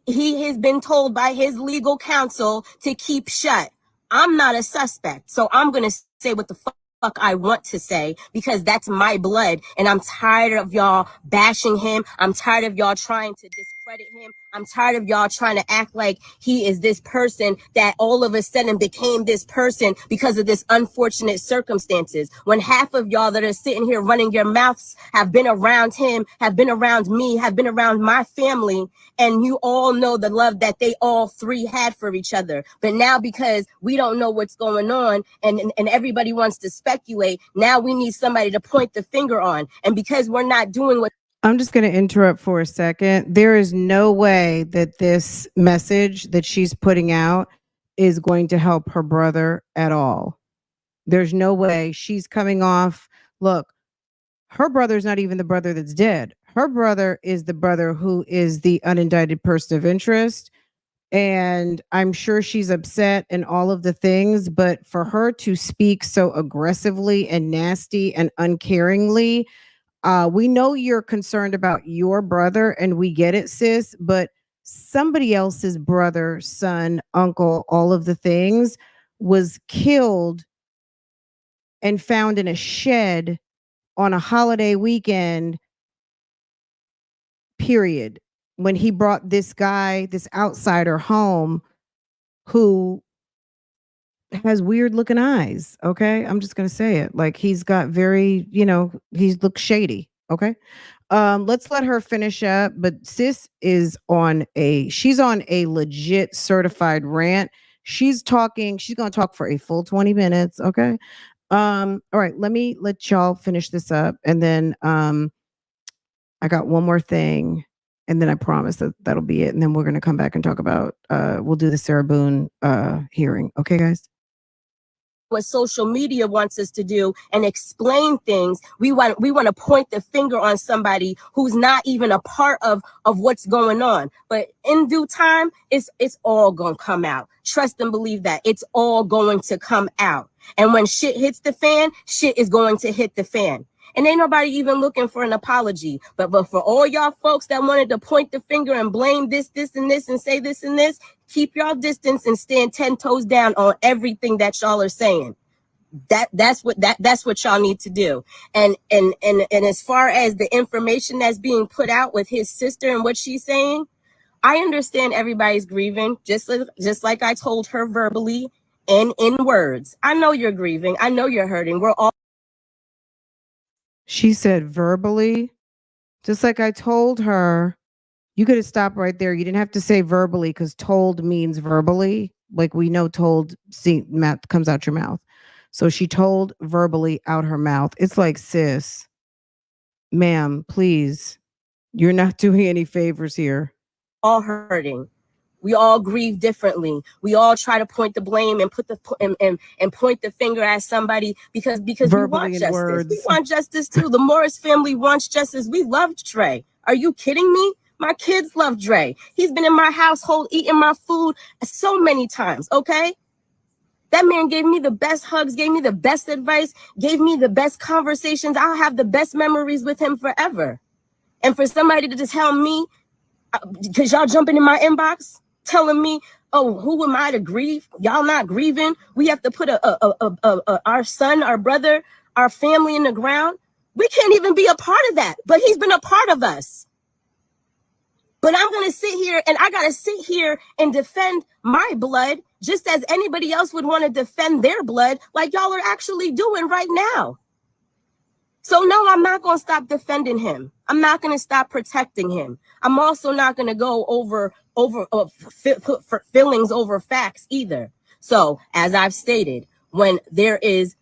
has been told by his legal counsel to keep shut. I'm not a suspect, so I'm going to say what the fuck I want to say because that's my blood, and I'm tired of y'all bashing him. I'm tired of y'all trying to discredit him. I'm tired of y'all trying to act like he is this person that all of a sudden became this person because of this unfortunate circumstances. When half of y'all that are sitting here running your mouths have been around him, have been around me, have been around my family, and you all know the love that they all three had for each other. But now because we don't know what's going on and everybody wants to speculate, now we need somebody to point the finger on. And because we're not doing what I'm just going to interrupt for a second. There is no way that this message that she's putting out is going to help her brother at all. There's no way. She's coming off. Look, her brother's not even the brother that's dead. Her brother is the brother who is the unindicted person of interest. And I'm sure she's upset and all of the things. But for her to speak so aggressively and nasty and uncaringly, we know you're concerned about your brother and we get it, sis, but somebody else's brother, son, uncle, all of the things was killed and found in a shed on a holiday weekend, period. When he brought this guy, this outsider home who has weird looking eyes. Okay. I'm just going to say it. Like he's got very, he looks shady. Okay. Let's let her finish up. But sis is she's on a legit certified rant. She's going to talk for a full 20 minutes. Okay. All right. Let y'all finish this up. And then, I got one more thing. And then I promise that'll be it. And then we're going to come back and talk about, we'll do the Sarah Boone, hearing. Okay, guys? What social media wants us to do and explain things. We want to point the finger on somebody who's not even a part of what's going on. But in due time, it's all gonna come out. Trust and believe that it's all going to come out. And when shit hits the fan, shit is going to hit the fan. And ain't nobody even looking for an apology. But for all y'all folks that wanted to point the finger and blame this, and this, and say this and this, keep y'all distance and stand 10 toes down on everything that y'all are saying. That's what y'all need to do. And as far as the information that's being put out with his sister and what she's saying, I understand everybody's grieving, just like I told her verbally and in words. I know you're grieving. I know you're hurting. We're all. She said verbally, just like I told her. You could have stopped right there. You didn't have to say verbally because told means verbally. Like we know told comes out your mouth. So she told verbally out her mouth. It's like, sis, ma'am, please. You're not doing any favors here. All hurting. We all grieve differently. We all try to point the blame and and point the finger at somebody because we want justice. Words. We want justice too. The Morris family wants justice. We love Dre. Are you kidding me? My kids love Dre. He's been in my household eating my food so many times, okay? That man gave me the best hugs, gave me the best advice, gave me the best conversations. I'll have the best memories with him forever. And for somebody to just tell me, because y'all jumping in my inbox, telling me Oh, who am I to grieve? Y'all not grieving? We have to put our son, our brother, our family in the ground. We can't even be a part of that, but he's been a part of us. But I'm going to sit here and I got to sit here and defend my blood just as anybody else would want to defend their blood like y'all are actually doing right now. So no, I'm not going to stop defending him. I'm not going to stop protecting him. I'm also not going to go over feelings over facts either. So as I've stated, when there is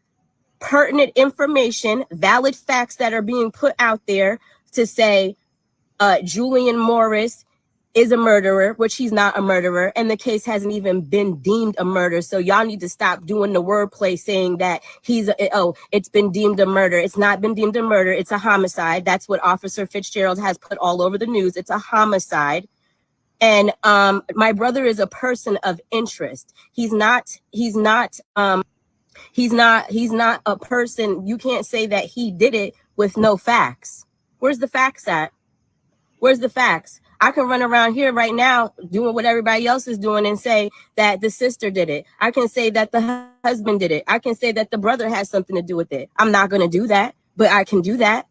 pertinent information, valid facts that are being put out there to say Julian Morris is a murderer, which he's not a murderer, and the case hasn't even been deemed a murder. So y'all need to stop doing the wordplay saying that it's been deemed a murder. It's not been deemed a murder. It's a homicide. That's what Officer Fitzgerald has put all over the news. It's a homicide. And my brother is a person of interest. He's not a person. You can't say that he did it with no facts. Where's the facts at? Where's the facts? I can run around here right now doing what everybody else is doing and say that the sister did it. I can say that the husband did it. I can say that the brother has something to do with it. I'm not going to do that, but I can do that.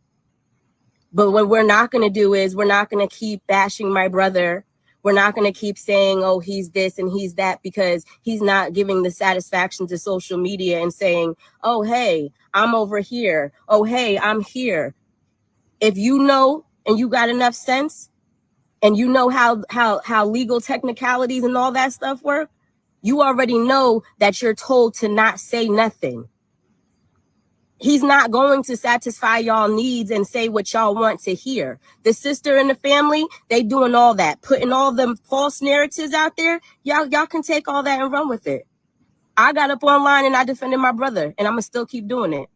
But what we're not going to do is we're not going to keep bashing my brother. We're not going to keep saying, oh, he's this and he's that, because he's not giving the satisfaction to social media and saying, oh, hey, I'm over here. Oh, hey, I'm here. If you know and you got enough sense and you know how legal technicalities and all that stuff work, you already know that you're told to not say nothing. He's not going to satisfy y'all needs and say what y'all want to hear. The sister and the family, they doing all that, putting all them false narratives out there. Y'all can take all that and run with it. I got up online and I defended my brother, and I'm gonna still keep doing it.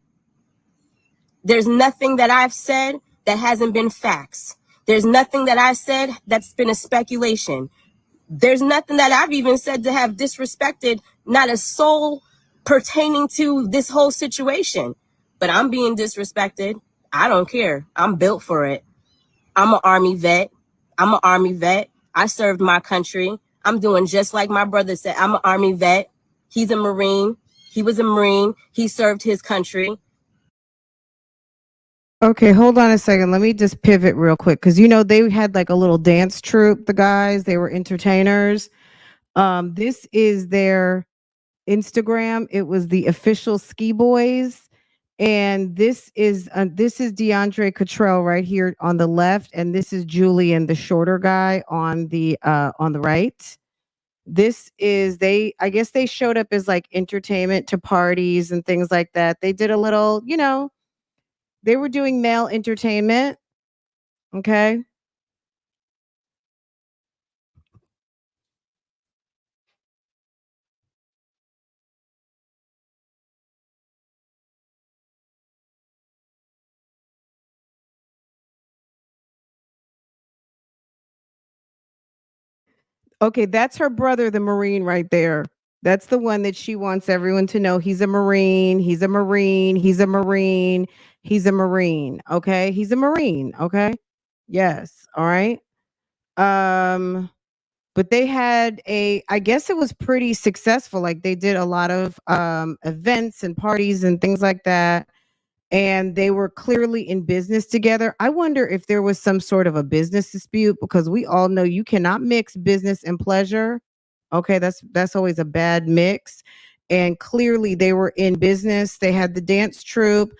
There's nothing that I've said that hasn't been facts. There's nothing that I said that's been a speculation. There's nothing that I've even said to have disrespected not a soul pertaining to this whole situation. But I'm being disrespected. I don't care. I'm built for it. I'm an Army vet. I served my country. I'm doing just like my brother said. I'm an Army vet. He's a Marine. He was a Marine. He served his country. Okay, hold on a second. Let me just pivot real quick, because they had like a little dance troupe. The guys, they were entertainers. This is their Instagram. It was the official Ski Boys, and this is DeAundray COTTRELL right here on the left, and this is Julian, the shorter guy, on the right. This is I guess they showed up as like entertainment to parties and things like that. They did a little, they were doing male entertainment. Okay. Okay, that's her brother, the Marine, right there. That's the one that she wants everyone to know. He's a Marine. He's a Marine. He's a Marine. He's a Marine. Okay. He's a Marine. Okay. Yes. All right. But they had I guess it was pretty successful. Like they did a lot of events and parties and things like that. And they were clearly in business together. I wonder if there was some sort of a business dispute, because we all know you cannot mix business and pleasure. Okay, that's always a bad mix. And clearly they were in business. They had the dance troupe.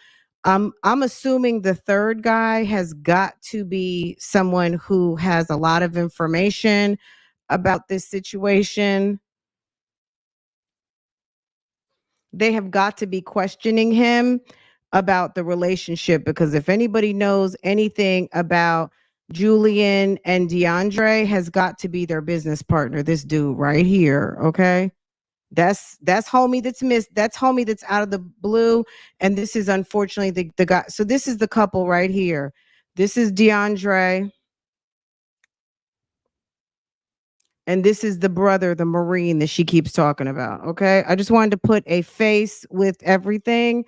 I'm assuming the third guy has got to be someone who has a lot of information about this situation. They have got to be questioning him about the relationship, because if anybody knows anything about Julian and DeAundray, has got to be their business partner, this dude right here. Okay. That's homie that's missed. That's homie that's out of the blue. And this is unfortunately the guy. So this is the couple right here. This is DeAundray. And this is the brother, the Marine that she keeps talking about. Okay. I just wanted to put a face with everything.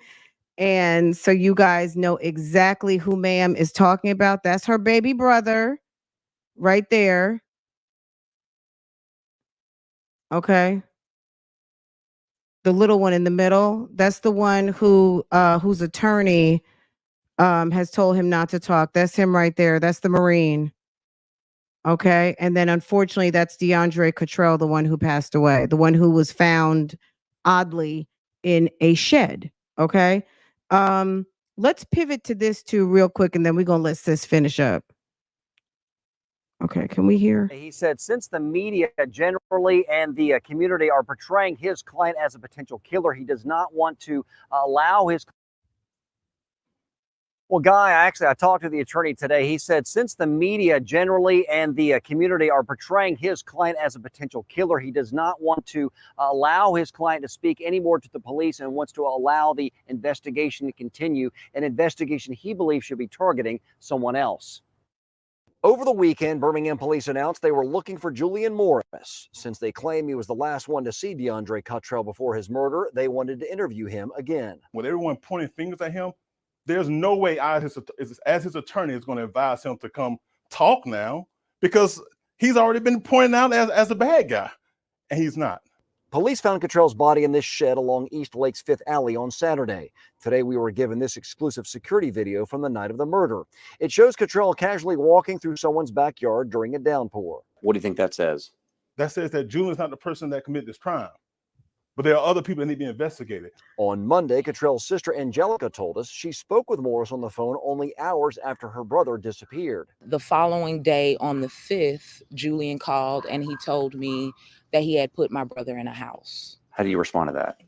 And so you guys know exactly who ma'am is talking about. That's her baby brother right there. Okay. The little one in the middle, that's the one who whose attorney has told him not to talk. That's him right there. That's the Marine. Okay. And then unfortunately, that's DeAundray COTTRELL, the one who passed away, the one who was found oddly in a shed. Okay. Let's pivot to this too real quick, and then we're gonna let Sis finish up. Okay, can we hear? He said, since the media generally and the community are portraying his client as a potential killer, he does not want to allow his. Well, Guy, I talked to the attorney today. He said, since the media generally and the community are portraying his client as a potential killer, he does not want to allow his client to speak anymore to the police and wants to allow the investigation to continue, an investigation he believes should be targeting someone else. Over the weekend, Birmingham police announced they were looking for Julian Morris. Since they claim he was the last one to see DeAundray COTTRELL before his murder, they wanted to interview him again. With everyone pointing fingers at him, there's no way as his attorney is going to advise him to come talk now, because he's already been pointed out as a bad guy, and he's not. Police found COTTRELL's body in this shed along East Lake's Fifth Alley on Saturday. Today, we were given this exclusive security video from the night of the murder. It shows COTTRELL casually walking through someone's backyard during a downpour. What do you think that says? That says that Julian's not the person that committed this crime, but there are other people that need to be investigated. On Monday, COTTRELL's sister Angelica told us she spoke with Morris on the phone only hours after her brother disappeared. The following day, on the 5th, Julian called and he told me that he had put my brother in a house. How do you respond to that?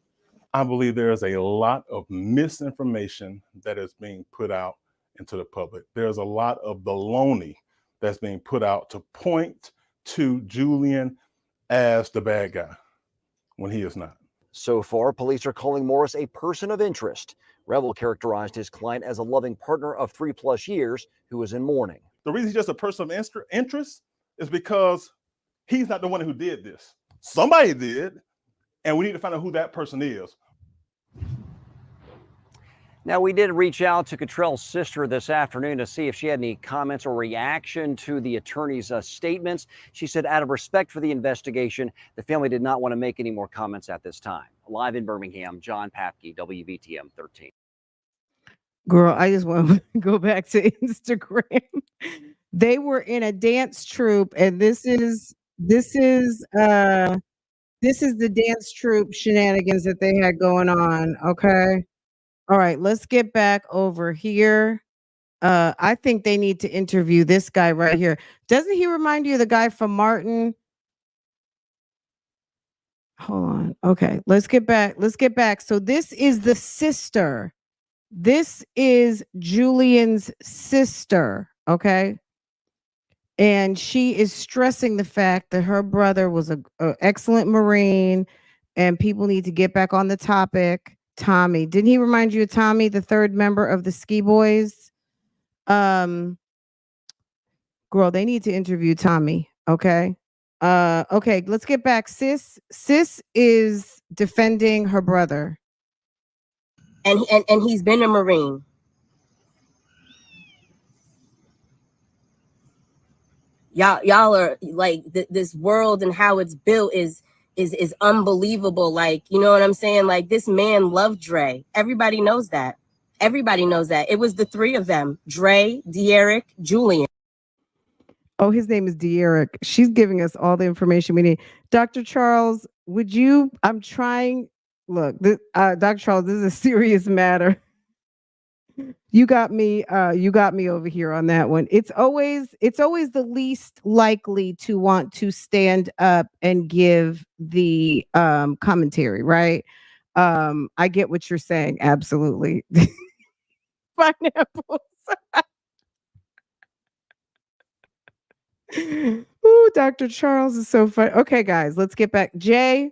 I believe there is a lot of misinformation that is being put out into the public. There's a lot of baloney that's being put out to point to Julian as the bad guy when he is not. So far, police are calling Morris a person of interest. Revel characterized his client as a loving partner of 3+ years who is in mourning. The reason he's just a person of interest is because he's not the one who did this. Somebody did, and we need to find out who that person is. Now, we did reach out to COTTRELL's sister this afternoon to see if she had any comments or reaction to the attorney's statements. She said, out of respect for the investigation, the family did not want to make any more comments at this time. Live in Birmingham, John Papke, WVTM 13. Girl, I just want to go back to Instagram. They were in a dance troupe, and this is the dance troupe shenanigans that they had going on. Okay. All right, let's get back over here. I think they need to interview this guy right here. Doesn't he remind you of the guy from Martin? Hold on. Okay, let's get back. So this is the sister. This is Julian's sister. Okay. And she is stressing the fact that her brother was an excellent Marine, and people need to get back on the topic. Tommy, didn't he remind you of Tommy, the third member of the Ski Boys? Girl, they need to interview Tommy. Okay. Okay, let's get back. Sis is defending her brother. And he's been a Marine. Y'all are like this world and how it's built is unbelievable. Like, you know what I'm saying? Like, this man loved Dre. Everybody knows that. Everybody knows that. It was the three of them: Dre, De'Eric, Julian. Oh, his name is De'Eric. She's giving us all the information we need. Dr. Charles, would you? I'm trying. Look, Dr. Charles, this is a serious matter. You got me over here on that one. It's always the least likely to want to stand up and give the commentary, right? I get what you're saying. Absolutely. Pineapples. Ooh, Dr. Charles is so fun. Okay, guys, let's get back. Jay,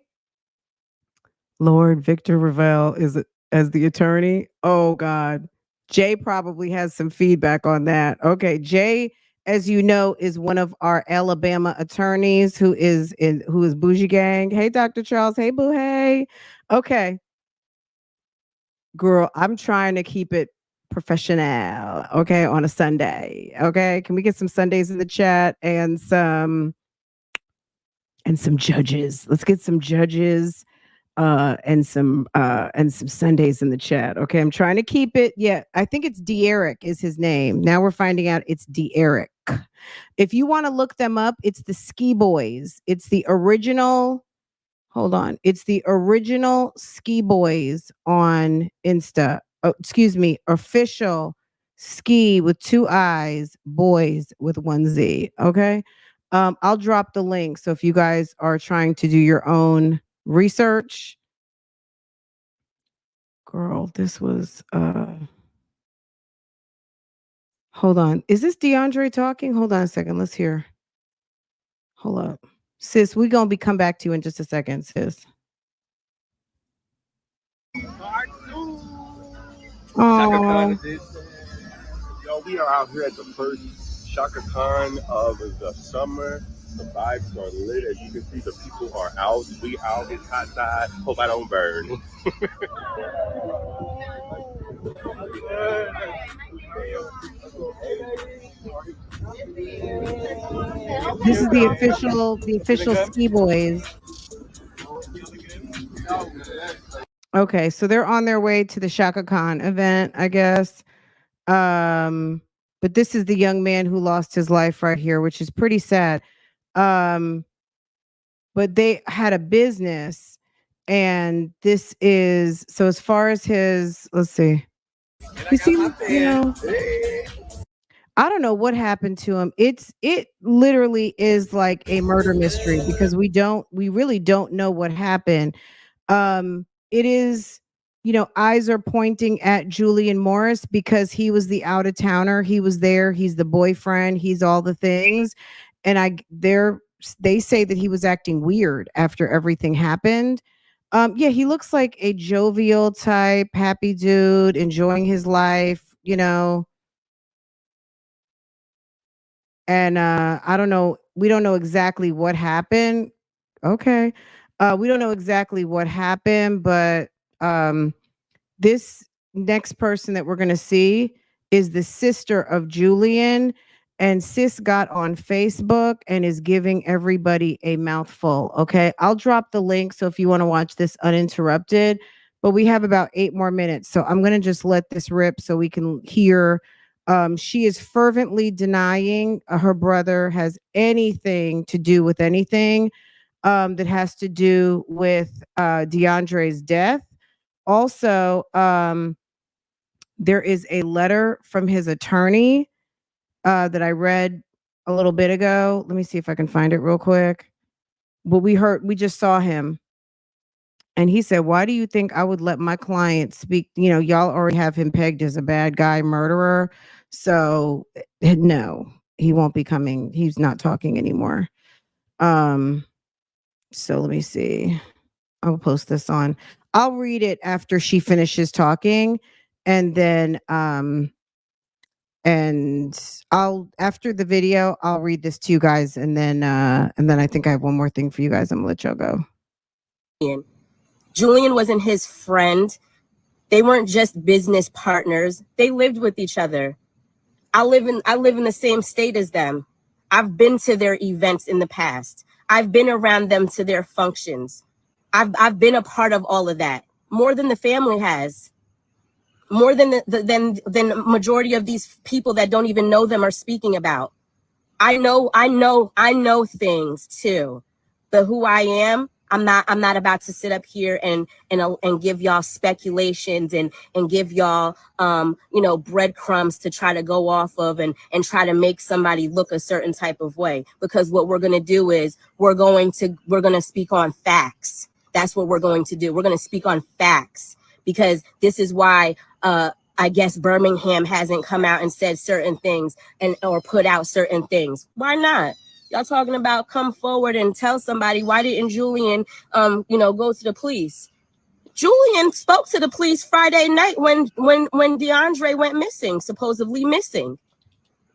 Lord Victor Ravel is as the attorney. Oh God. Jay probably has some feedback on that. Okay, Jay, as you know, is one of our Alabama attorneys who is BougieGang. Hey, Dr. Charles. Hey, boo. Hey. Okay. Girl, I'm trying to keep it professional. Okay, on a Sunday. Okay, can we get some Sundays in the chat and some and some judges. Let's get some judges and some Sundays in the chat. Okay, I'm trying to keep it. Yeah, I think it's De'Eric is his name. Now we're finding out it's De'Eric. If you want to look them up, it's the Ski Boys. It's the original. Hold on. It's the original Ski Boys on Insta. Oh, excuse me, official Ski with 2 I's, Boys with 1 Z. Okay. I'll drop the link. So if you guys are trying to do your own research, girl, this was hold on. Is this DeAndre talking? Hold on a second. Let's hear. Hold up. Sis, we're gonna come back to you in just a second, sis. Shaka Khan edition. Yo, we are out here at the first Shaka Khan of the summer. The vibes are lit. As you can see, the people are out. We out. It's hot side. Hope I don't burn. This is the official Ski Boys. Okay, so they're on their way to the Shaka Khan event, I guess. But this is the young man who lost his life right here, which is pretty sad. But they had a business, and this is so as far as his, let's see. You see, you know, I don't know what happened to him. It literally is like a murder mystery because we really don't know what happened. It is, you know, eyes are pointing at Julian Morris because he was the out of towner. He was there. He's the boyfriend. He's all the things. And they say that he was acting weird after everything happened. Yeah, he looks like a jovial type, happy dude, enjoying his life, you know. And I don't know. We don't know exactly what happened. Okay. We don't know exactly what happened, but this next person that we're going to see is the sister of Julian. And sis got on Facebook and is giving everybody a mouthful. Okay. I'll drop the link. So if you want to watch this uninterrupted, but we have about 8 more minutes. So I'm going to just let this rip so we can hear. She is fervently denying her brother has anything to do with anything that has to do with DeAndre's death. Also, there is a letter from his attorney that I read a little bit ago. Let me see if I can find it real quick. But we just saw him. And he said, why do you think I would let my client speak? You know, y'all already have him pegged as a bad guy murderer. So no, he won't be coming. He's not talking anymore. So let me see. I'll post this on. I'll read it after she finishes talking. And then after the video, I'll read this to you guys. And then I think I have one more thing for you guys. I'm gonna let y'all go. Julian wasn't his friend. They weren't just business partners. They lived with each other. I live in the same state as them. I've been to their events in the past. I've been around them to their functions. I've been a part of all of that, more than the family has, more than the majority of these people that don't even know them are speaking about. I know things too, but who I am, I'm not about to sit up here and give y'all speculations and give y'all breadcrumbs to try to go off of and try to make somebody look a certain type of way. Because what we're gonna do is we're gonna speak on facts. That's what we're going to do. We're gonna speak on facts, because this is why I guess Birmingham hasn't come out and said certain things or put out certain things. Why not? Y'all talking about come forward and tell somebody. Why didn't Julian, go to the police? Julian spoke to the police Friday night when DeAndre went missing, supposedly missing.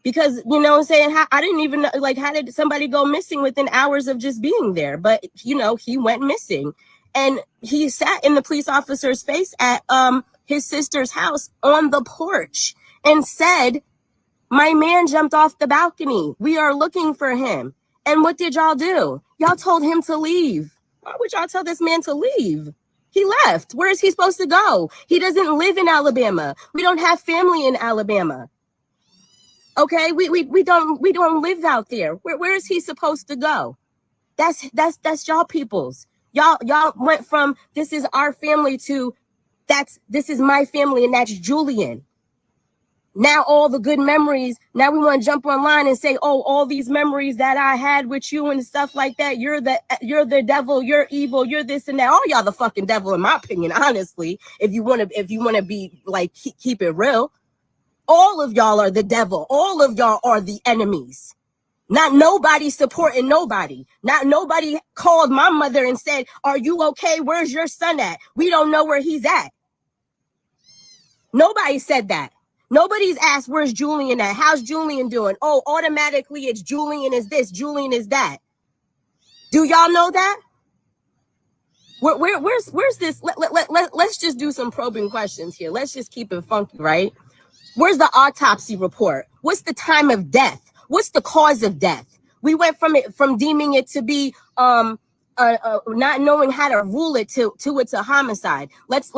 Because, you know what I'm saying, I didn't even know, like, how did somebody go missing within hours of just being there? But, he went missing. And he sat in the police officer's face at his sister's house on the porch and said, my man jumped off the balcony. We are looking for him. And what did y'all do? Y'all told him to leave. Why would y'all tell this man to leave? He left. Where is he supposed to go? He doesn't live in Alabama. We don't have family in Alabama. Okay, we don't live out there. Where is he supposed to go? That's y'all people's. Y'all went from this is our family to this is my family, and that's Julian. Now all the good memories, now we want to jump online and say, oh, all these memories that I had with you and stuff like that, you're the devil, you're evil, you're this and that. All y'all the fucking devil, in my opinion, honestly. If you want to be like keep it real, all of y'all are the devil. All of y'all are the enemies. Not nobody supporting nobody. Not nobody called my mother and said, are you okay? Where's your son at? We don't know where he's at. Nobody said that. Nobody's asked, where's Julian at? How's Julian doing? Oh, automatically it's Julian is this, Julian is that. Do y'all know that? Where's this? Let's just do some probing questions here. Let's just keep it funky, right? Where's the autopsy report? What's the time of death? What's the cause of death? We went from deeming it to be not knowing how to rule it to it's a homicide. Let's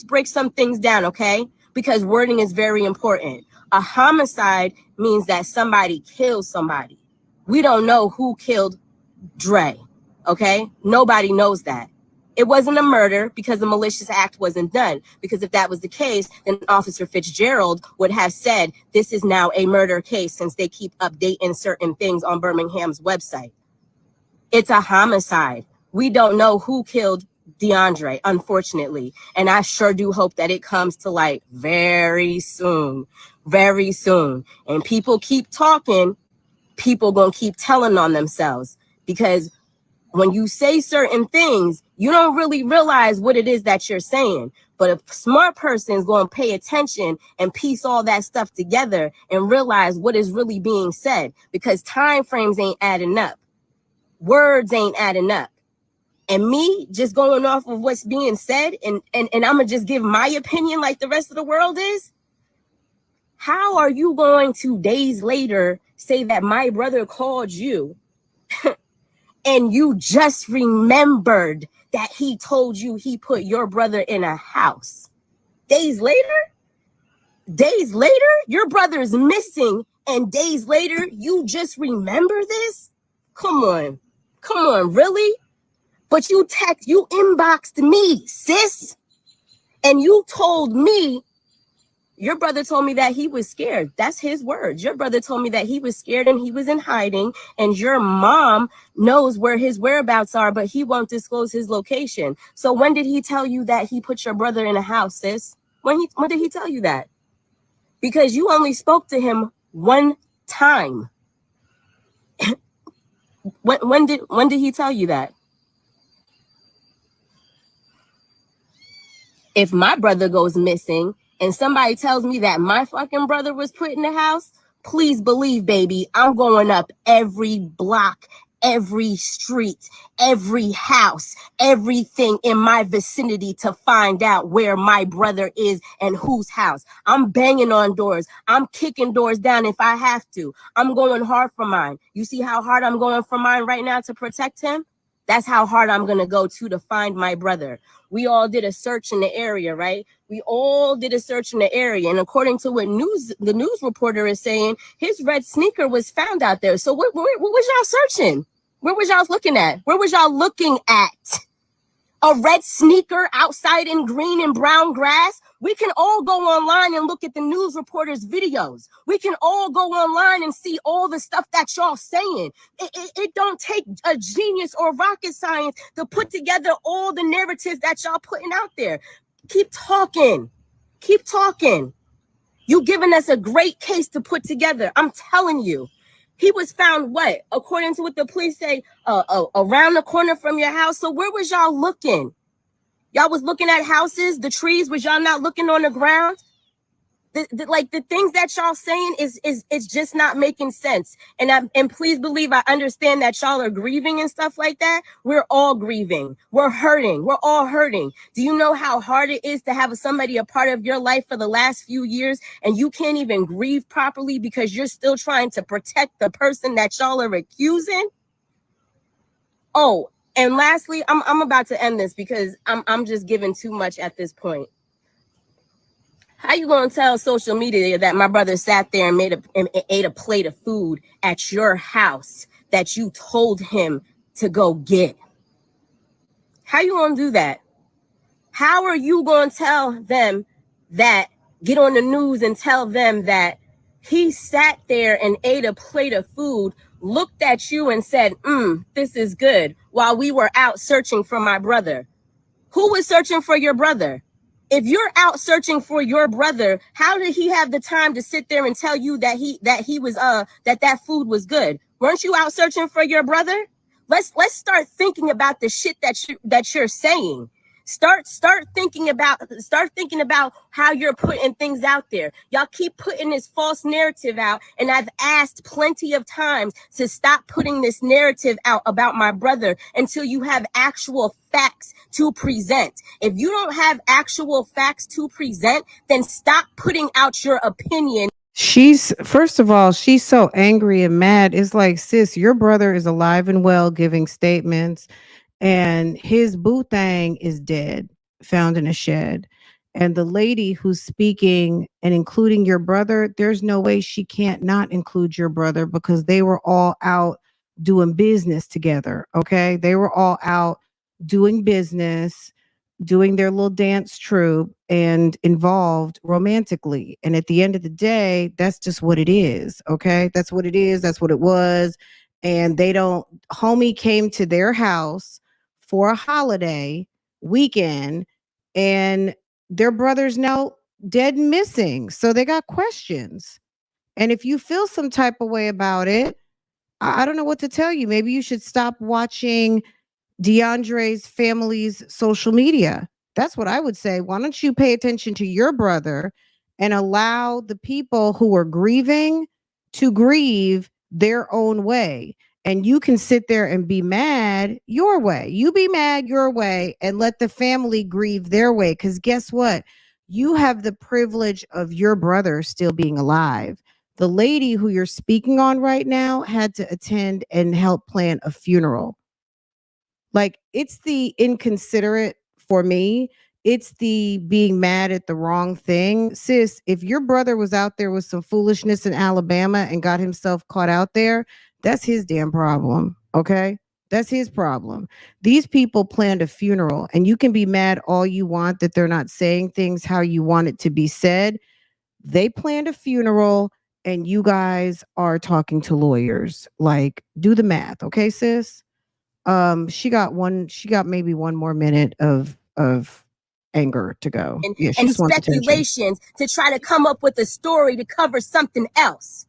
break some things down, okay? Because wording is very important. A homicide means that somebody kills somebody. We don't know who killed Dre, okay? Nobody knows that. It wasn't a murder because the malicious act wasn't done. Because if that was the case, then Officer Fitzgerald would have said, this is now a murder case, since they keep updating certain things on Birmingham's website. It's a homicide. We don't know who killed DeAundray, unfortunately. And I sure do hope that it comes to light very soon, very soon. And people keep talking, people gonna keep telling on themselves, because when you say certain things, you don't really realize what it is that you're saying. But a smart person is going to pay attention and piece all that stuff together and realize what is really being said, because time frames ain't adding up. Words ain't adding up. And me just going off of what's being said and I'm going to just give my opinion like the rest of the world is. How are you going to days later say that my brother called you and you just remembered that he told you he put your brother in a house? Days later, your brother's missing, and days later, you just remember this? Come on, really? But you inboxed me, sis, and you told me, your brother told me that he was scared. That's his words. Your brother told me that he was scared and he was in hiding, and your mom knows where his whereabouts are, but he won't disclose his location. So when did he tell you that he put your brother in a house, sis? When did he tell you that? Because you only spoke to him one time. When did he tell you that? If my brother goes missing and somebody tells me that my fucking brother was put in the house, please believe, baby, I'm going up every block, every street, every house, everything in my vicinity to find out where my brother is and whose house. I'm banging on doors. I'm kicking doors down if I have to. I'm going hard for mine. You see how hard I'm going for mine right now to protect him? That's how hard I'm going to go to find my brother. We all did a search in the area, right? We all did a search in the area. And according to what the news reporter is saying, his red sneaker was found out there. So where was y'all searching? Where was y'all looking at? Where was y'all looking at? A red sneaker outside in green and brown grass? We can all go online and look at the news reporters' videos. We can all go online and see all the stuff that y'all saying. It don't take a genius or rocket science to put together all the narratives that y'all putting out there. Keep talking. Keep talking. You giving us a great case to put together. I'm telling you. He was found, what? According to what the police say, around the corner from your house. So where was y'all looking? Y'all was looking at houses, the trees. Was y'all not looking on the ground? the things that y'all saying is just not making sense. And please believe I understand that y'all are grieving and stuff like that. We're all grieving. We're hurting. We're all hurting. Do you know how hard it is to have somebody a part of your life for the last few years and you can't even grieve properly because you're still trying to protect the person that y'all are accusing? Oh, and lastly, I'm about to end this because I'm just giving too much at this point. How you gonna tell social media that my brother sat there and ate a plate of food at your house that you told him to go get? How you gonna do that? How are you gonna tell them that, get on the news and tell them that he sat there and ate a plate of food, looked at you and said, this is good, while we were out searching for my brother? Who was searching for your brother? If you're out searching for your brother, how did he have the time to sit there and tell you that that food was good? Weren't you out searching for your brother? Let's start thinking about the shit that you're saying. Start thinking about how you're putting things out there. Y'all keep putting this false narrative out, and I've asked plenty of times to stop putting this narrative out about my brother until you have actual facts to present. If you don't have actual facts to present, then stop putting out your opinion. First of all, she's so angry and mad. It's like, sis, your brother is alive and well giving statements, and his boo thang is dead, found in a shed. And the lady who's speaking and including your brother, there's no way she can't not include your brother because they were all out doing business together. Okay. They were all out doing business, doing their little dance troupe and involved romantically. And at the end of the day, that's just what it is. Okay. That's what it is. That's what it was. And homie came to their house for a holiday weekend and their brother's now dead and missing. So they got questions. And if you feel some type of way about it, I don't know what to tell you. Maybe you should stop watching DeAundre's family's social media. That's what I would say. Why don't you pay attention to your brother and allow the people who are grieving to grieve their own way? And you can sit there and be mad your way. You be mad your way and let the family grieve their way. Because guess what? You have the privilege of your brother still being alive. The lady who you're speaking on right now had to attend and help plan a funeral. Like, it's the inconsiderate for me. It's the being mad at the wrong thing. Sis, if your brother was out there with some foolishness in Alabama and got himself caught out there, that's his damn problem. Okay? That's his problem. These people planned a funeral, and you can be mad all you want that they're not saying things how you want it to be said. They planned a funeral, and you guys are talking to lawyers. Like, do the math. Okay, sis? She got maybe one more minute of anger to go. Yeah, she And just wants attention. speculations to try to come up with a story to cover something else.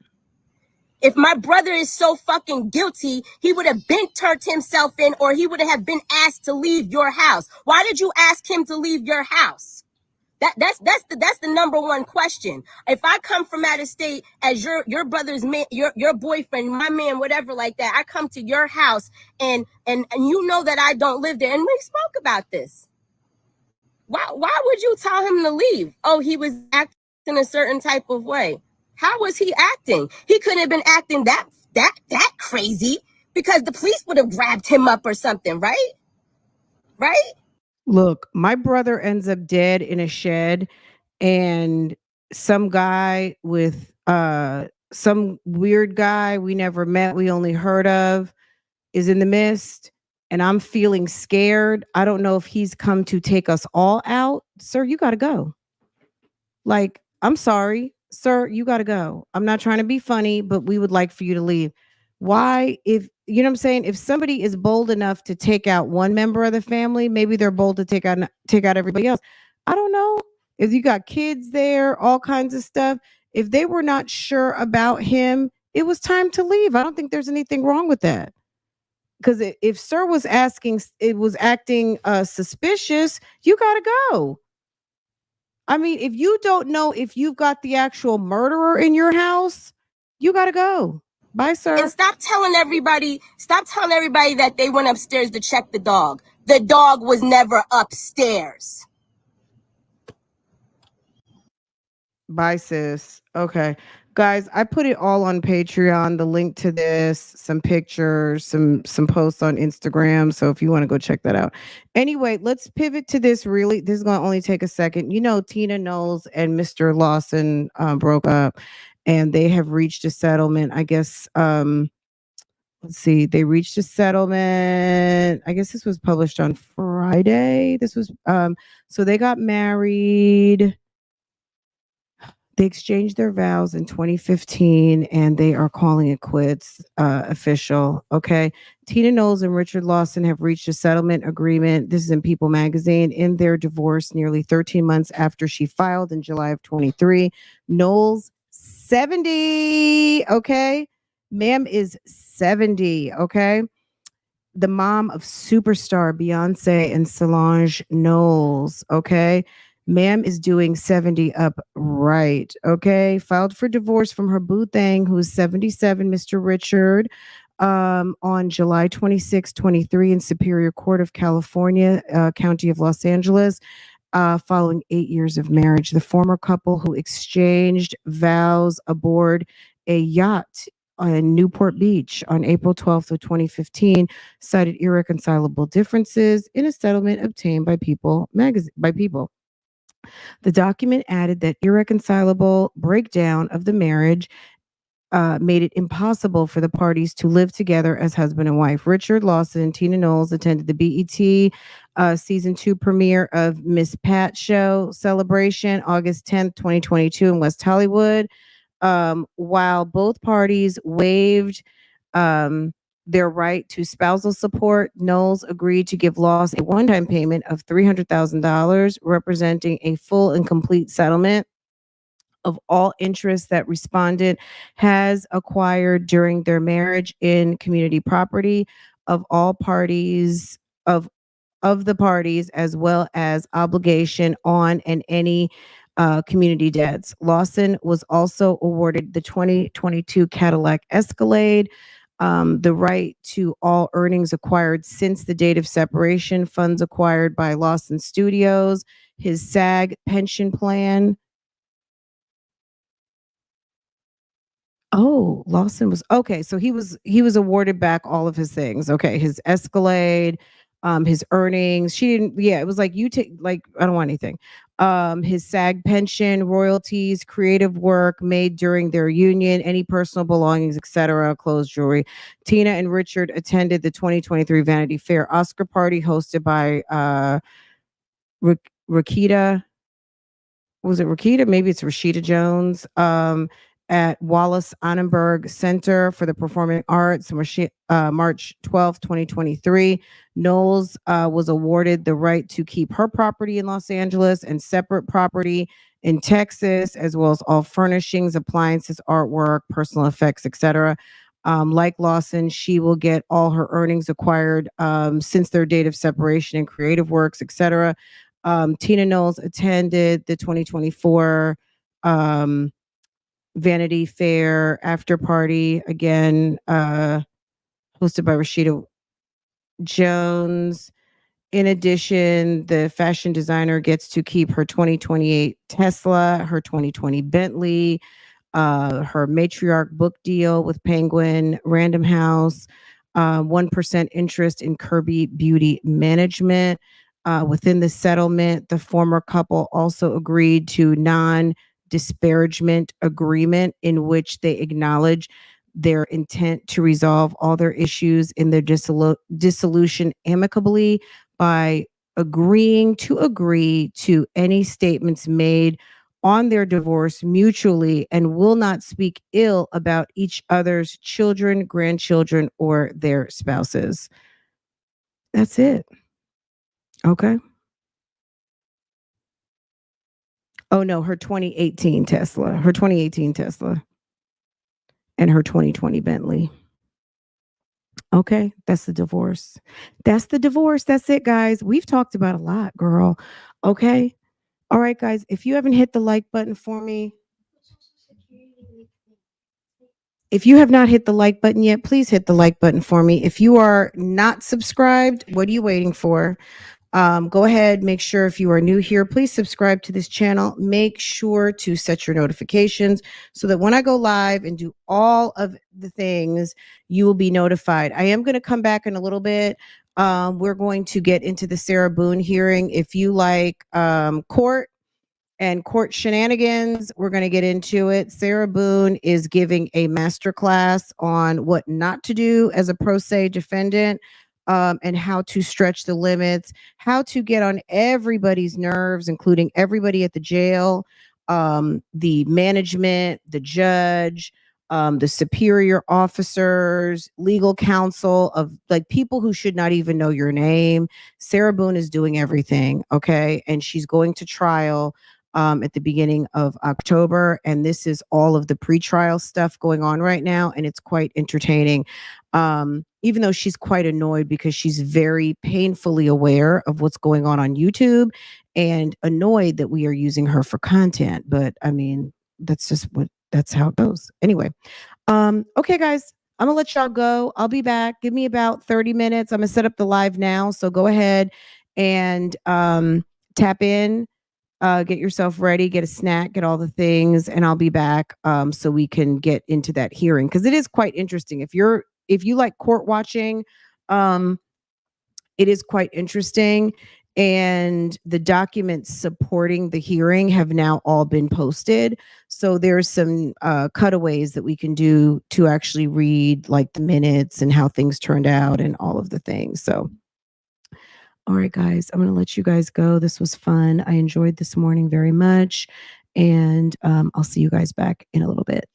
If my brother is so fucking guilty, he would have been turned himself in, or he would have been asked to leave your house. Why did you ask him to leave your house? That's the number one question. If I come from out of state as your brother's man, your boyfriend, my man, whatever like that, I come to your house and you know that I don't live there, and we spoke about this. Why would you tell him to leave? Oh, he was acting a certain type of way. How was he acting? He couldn't have been acting that crazy because the police would have grabbed him up or something, right? Right? Look, my brother ends up dead in a shed, and some guy with some weird guy we never met, we only heard of, is in the midst, and I'm feeling scared. I don't know if he's come to take us all out. Sir, you got to go. Like, I'm sorry, sir, you got to go. I'm not trying to be funny, but we would like for you to leave. Why? If you know what I'm saying, if somebody is bold enough to take out one member of the family, maybe they're bold to take out everybody else. I don't know. If you got kids there, all kinds of stuff. If they were not sure about him, it was time to leave. I don't think there's anything wrong with that. Because if sir was acting suspicious, you gotta go. I mean, if you don't know if you've got the actual murderer in your house, you got to go. Bye, sir. And stop telling everybody that they went upstairs to check the dog. The dog was never upstairs. Bye, sis. Okay. Guys, I put it all on Patreon, the link to this, some pictures, some posts on Instagram. So if you want to go check that out. Anyway, let's pivot to this really. This is going to only take a second. You know, Tina Knowles and Mr. Lawson broke up and they have reached a settlement. I guess let's see, they reached a settlement. I guess this was published on Friday. This was so they got married. They exchanged their vows in 2015 and they are calling it quits, official. Okay. Tina Knowles and Richard Lawson have reached a settlement agreement. This is in People magazine. In their divorce nearly 13 months after she filed in July of 23. Knowles, 70. Okay. Ma'am is 70. Okay. The mom of superstar Beyonce and Solange Knowles. Okay. Ma'am is doing 70 up right. Okay. Filed for divorce from her boo thing, who is 77, Mr. Richard, on July 26, 23 in Superior Court of California, County of Los Angeles, following 8 years of marriage. The former couple, who exchanged vows aboard a yacht in Newport Beach on April 12th of 2015, cited irreconcilable differences in a settlement obtained by People magazine. The document added that irreconcilable breakdown of the marriage made it impossible for the parties to live together as husband and wife. Richard Lawson and Tina Knowles attended the BET season 2 premiere of Miss Pat Show celebration August 10th, 2022 in West Hollywood. While both parties waived their right to spousal support, Knowles agreed to give Lawson a one-time payment of $300,000, representing a full and complete settlement of all interests that respondent has acquired during their marriage in community property of all parties of the parties, as well as obligation on and any community debts. Lawson was also awarded the 2022 Cadillac Escalade, the right to all earnings acquired since the date of separation, funds acquired by Lawson Studios, his SAG pension plan. Oh, Lawson was okay. So he was awarded back all of his things. Okay, his Escalade, his earnings. She didn't. Yeah, it was like you take. Like I don't want anything. His SAG pension, royalties, creative work made during their union, any personal belongings, etc., clothes, jewelry. Tina and Richard attended the 2023 Vanity Fair Oscar party hosted by Rakita. Was it Rakita? Maybe it's Rashida Jones. At Wallace Annenberg Center for the Performing Arts, March 12, 2023. Knowles was awarded the right to keep her property in Los Angeles and separate property in Texas, as well as all furnishings, appliances, artwork, personal effects, etc. Like Lawson, she will get all her earnings acquired since their date of separation in creative works, etc. Tina Knowles attended the 2024 Vanity Fair after party, again, hosted by Rashida Jones. In addition, the fashion designer gets to keep her 2028 Tesla, her 2020 Bentley, her matriarch book deal with Penguin Random House, 1% interest in Kirby Beauty Management. Within the settlement, the former couple also agreed to non-disparagement agreement in which they acknowledge their intent to resolve all their issues in their dissolution amicably by agreeing to agree to any statements made on their divorce mutually and will not speak ill about each other's children, grandchildren, or their spouses. That's it. Okay. Oh no, her 2018 Tesla, and her 2020 Bentley. Okay, that's the divorce. That's it, guys. We've talked about a lot, girl. Okay. All right, guys, if you haven't hit the like button for me, if you have not hit the like button yet, please hit the like button for me. If you are not subscribed, what are you waiting for? Go ahead, make sure if you are new here, please subscribe to this channel. Make sure to set your notifications so that when I go live and do all of the things, you will be notified. I am going to come back in a little bit. We're going to get into the Sarah Boone hearing. If you like court and court shenanigans, we're going to get into it. Sarah Boone is giving a masterclass on what not to do as a pro se defendant, and how to stretch the limits, how to get on everybody's nerves, including everybody at the jail, the management, the judge, the superior officers, legal counsel, of like people who should not even know your name. Sarah Boone is doing everything. Okay. And she's going to trial at the beginning of October. And this is all of the pretrial stuff going on right now. And it's quite entertaining. Even though she's quite annoyed because she's very painfully aware of what's going on YouTube and annoyed that we are using her for content. But I mean, that's how it goes. Anyway. Okay, guys, I'm gonna let y'all go. I'll be back. Give me about 30 minutes. I'm gonna set up the live now. So go ahead and tap in. Get yourself ready, get a snack, get all the things, and I'll be back so we can get into that hearing, because it is quite interesting. If you like court watching, it is quite interesting. And the documents supporting the hearing have now all been posted. So there's some cutaways that we can do to actually read like the minutes and how things turned out and all of the things. So all right, guys, I'm going to let you guys go. This was fun. I enjoyed this morning very much. And I'll see you guys back in a little bit.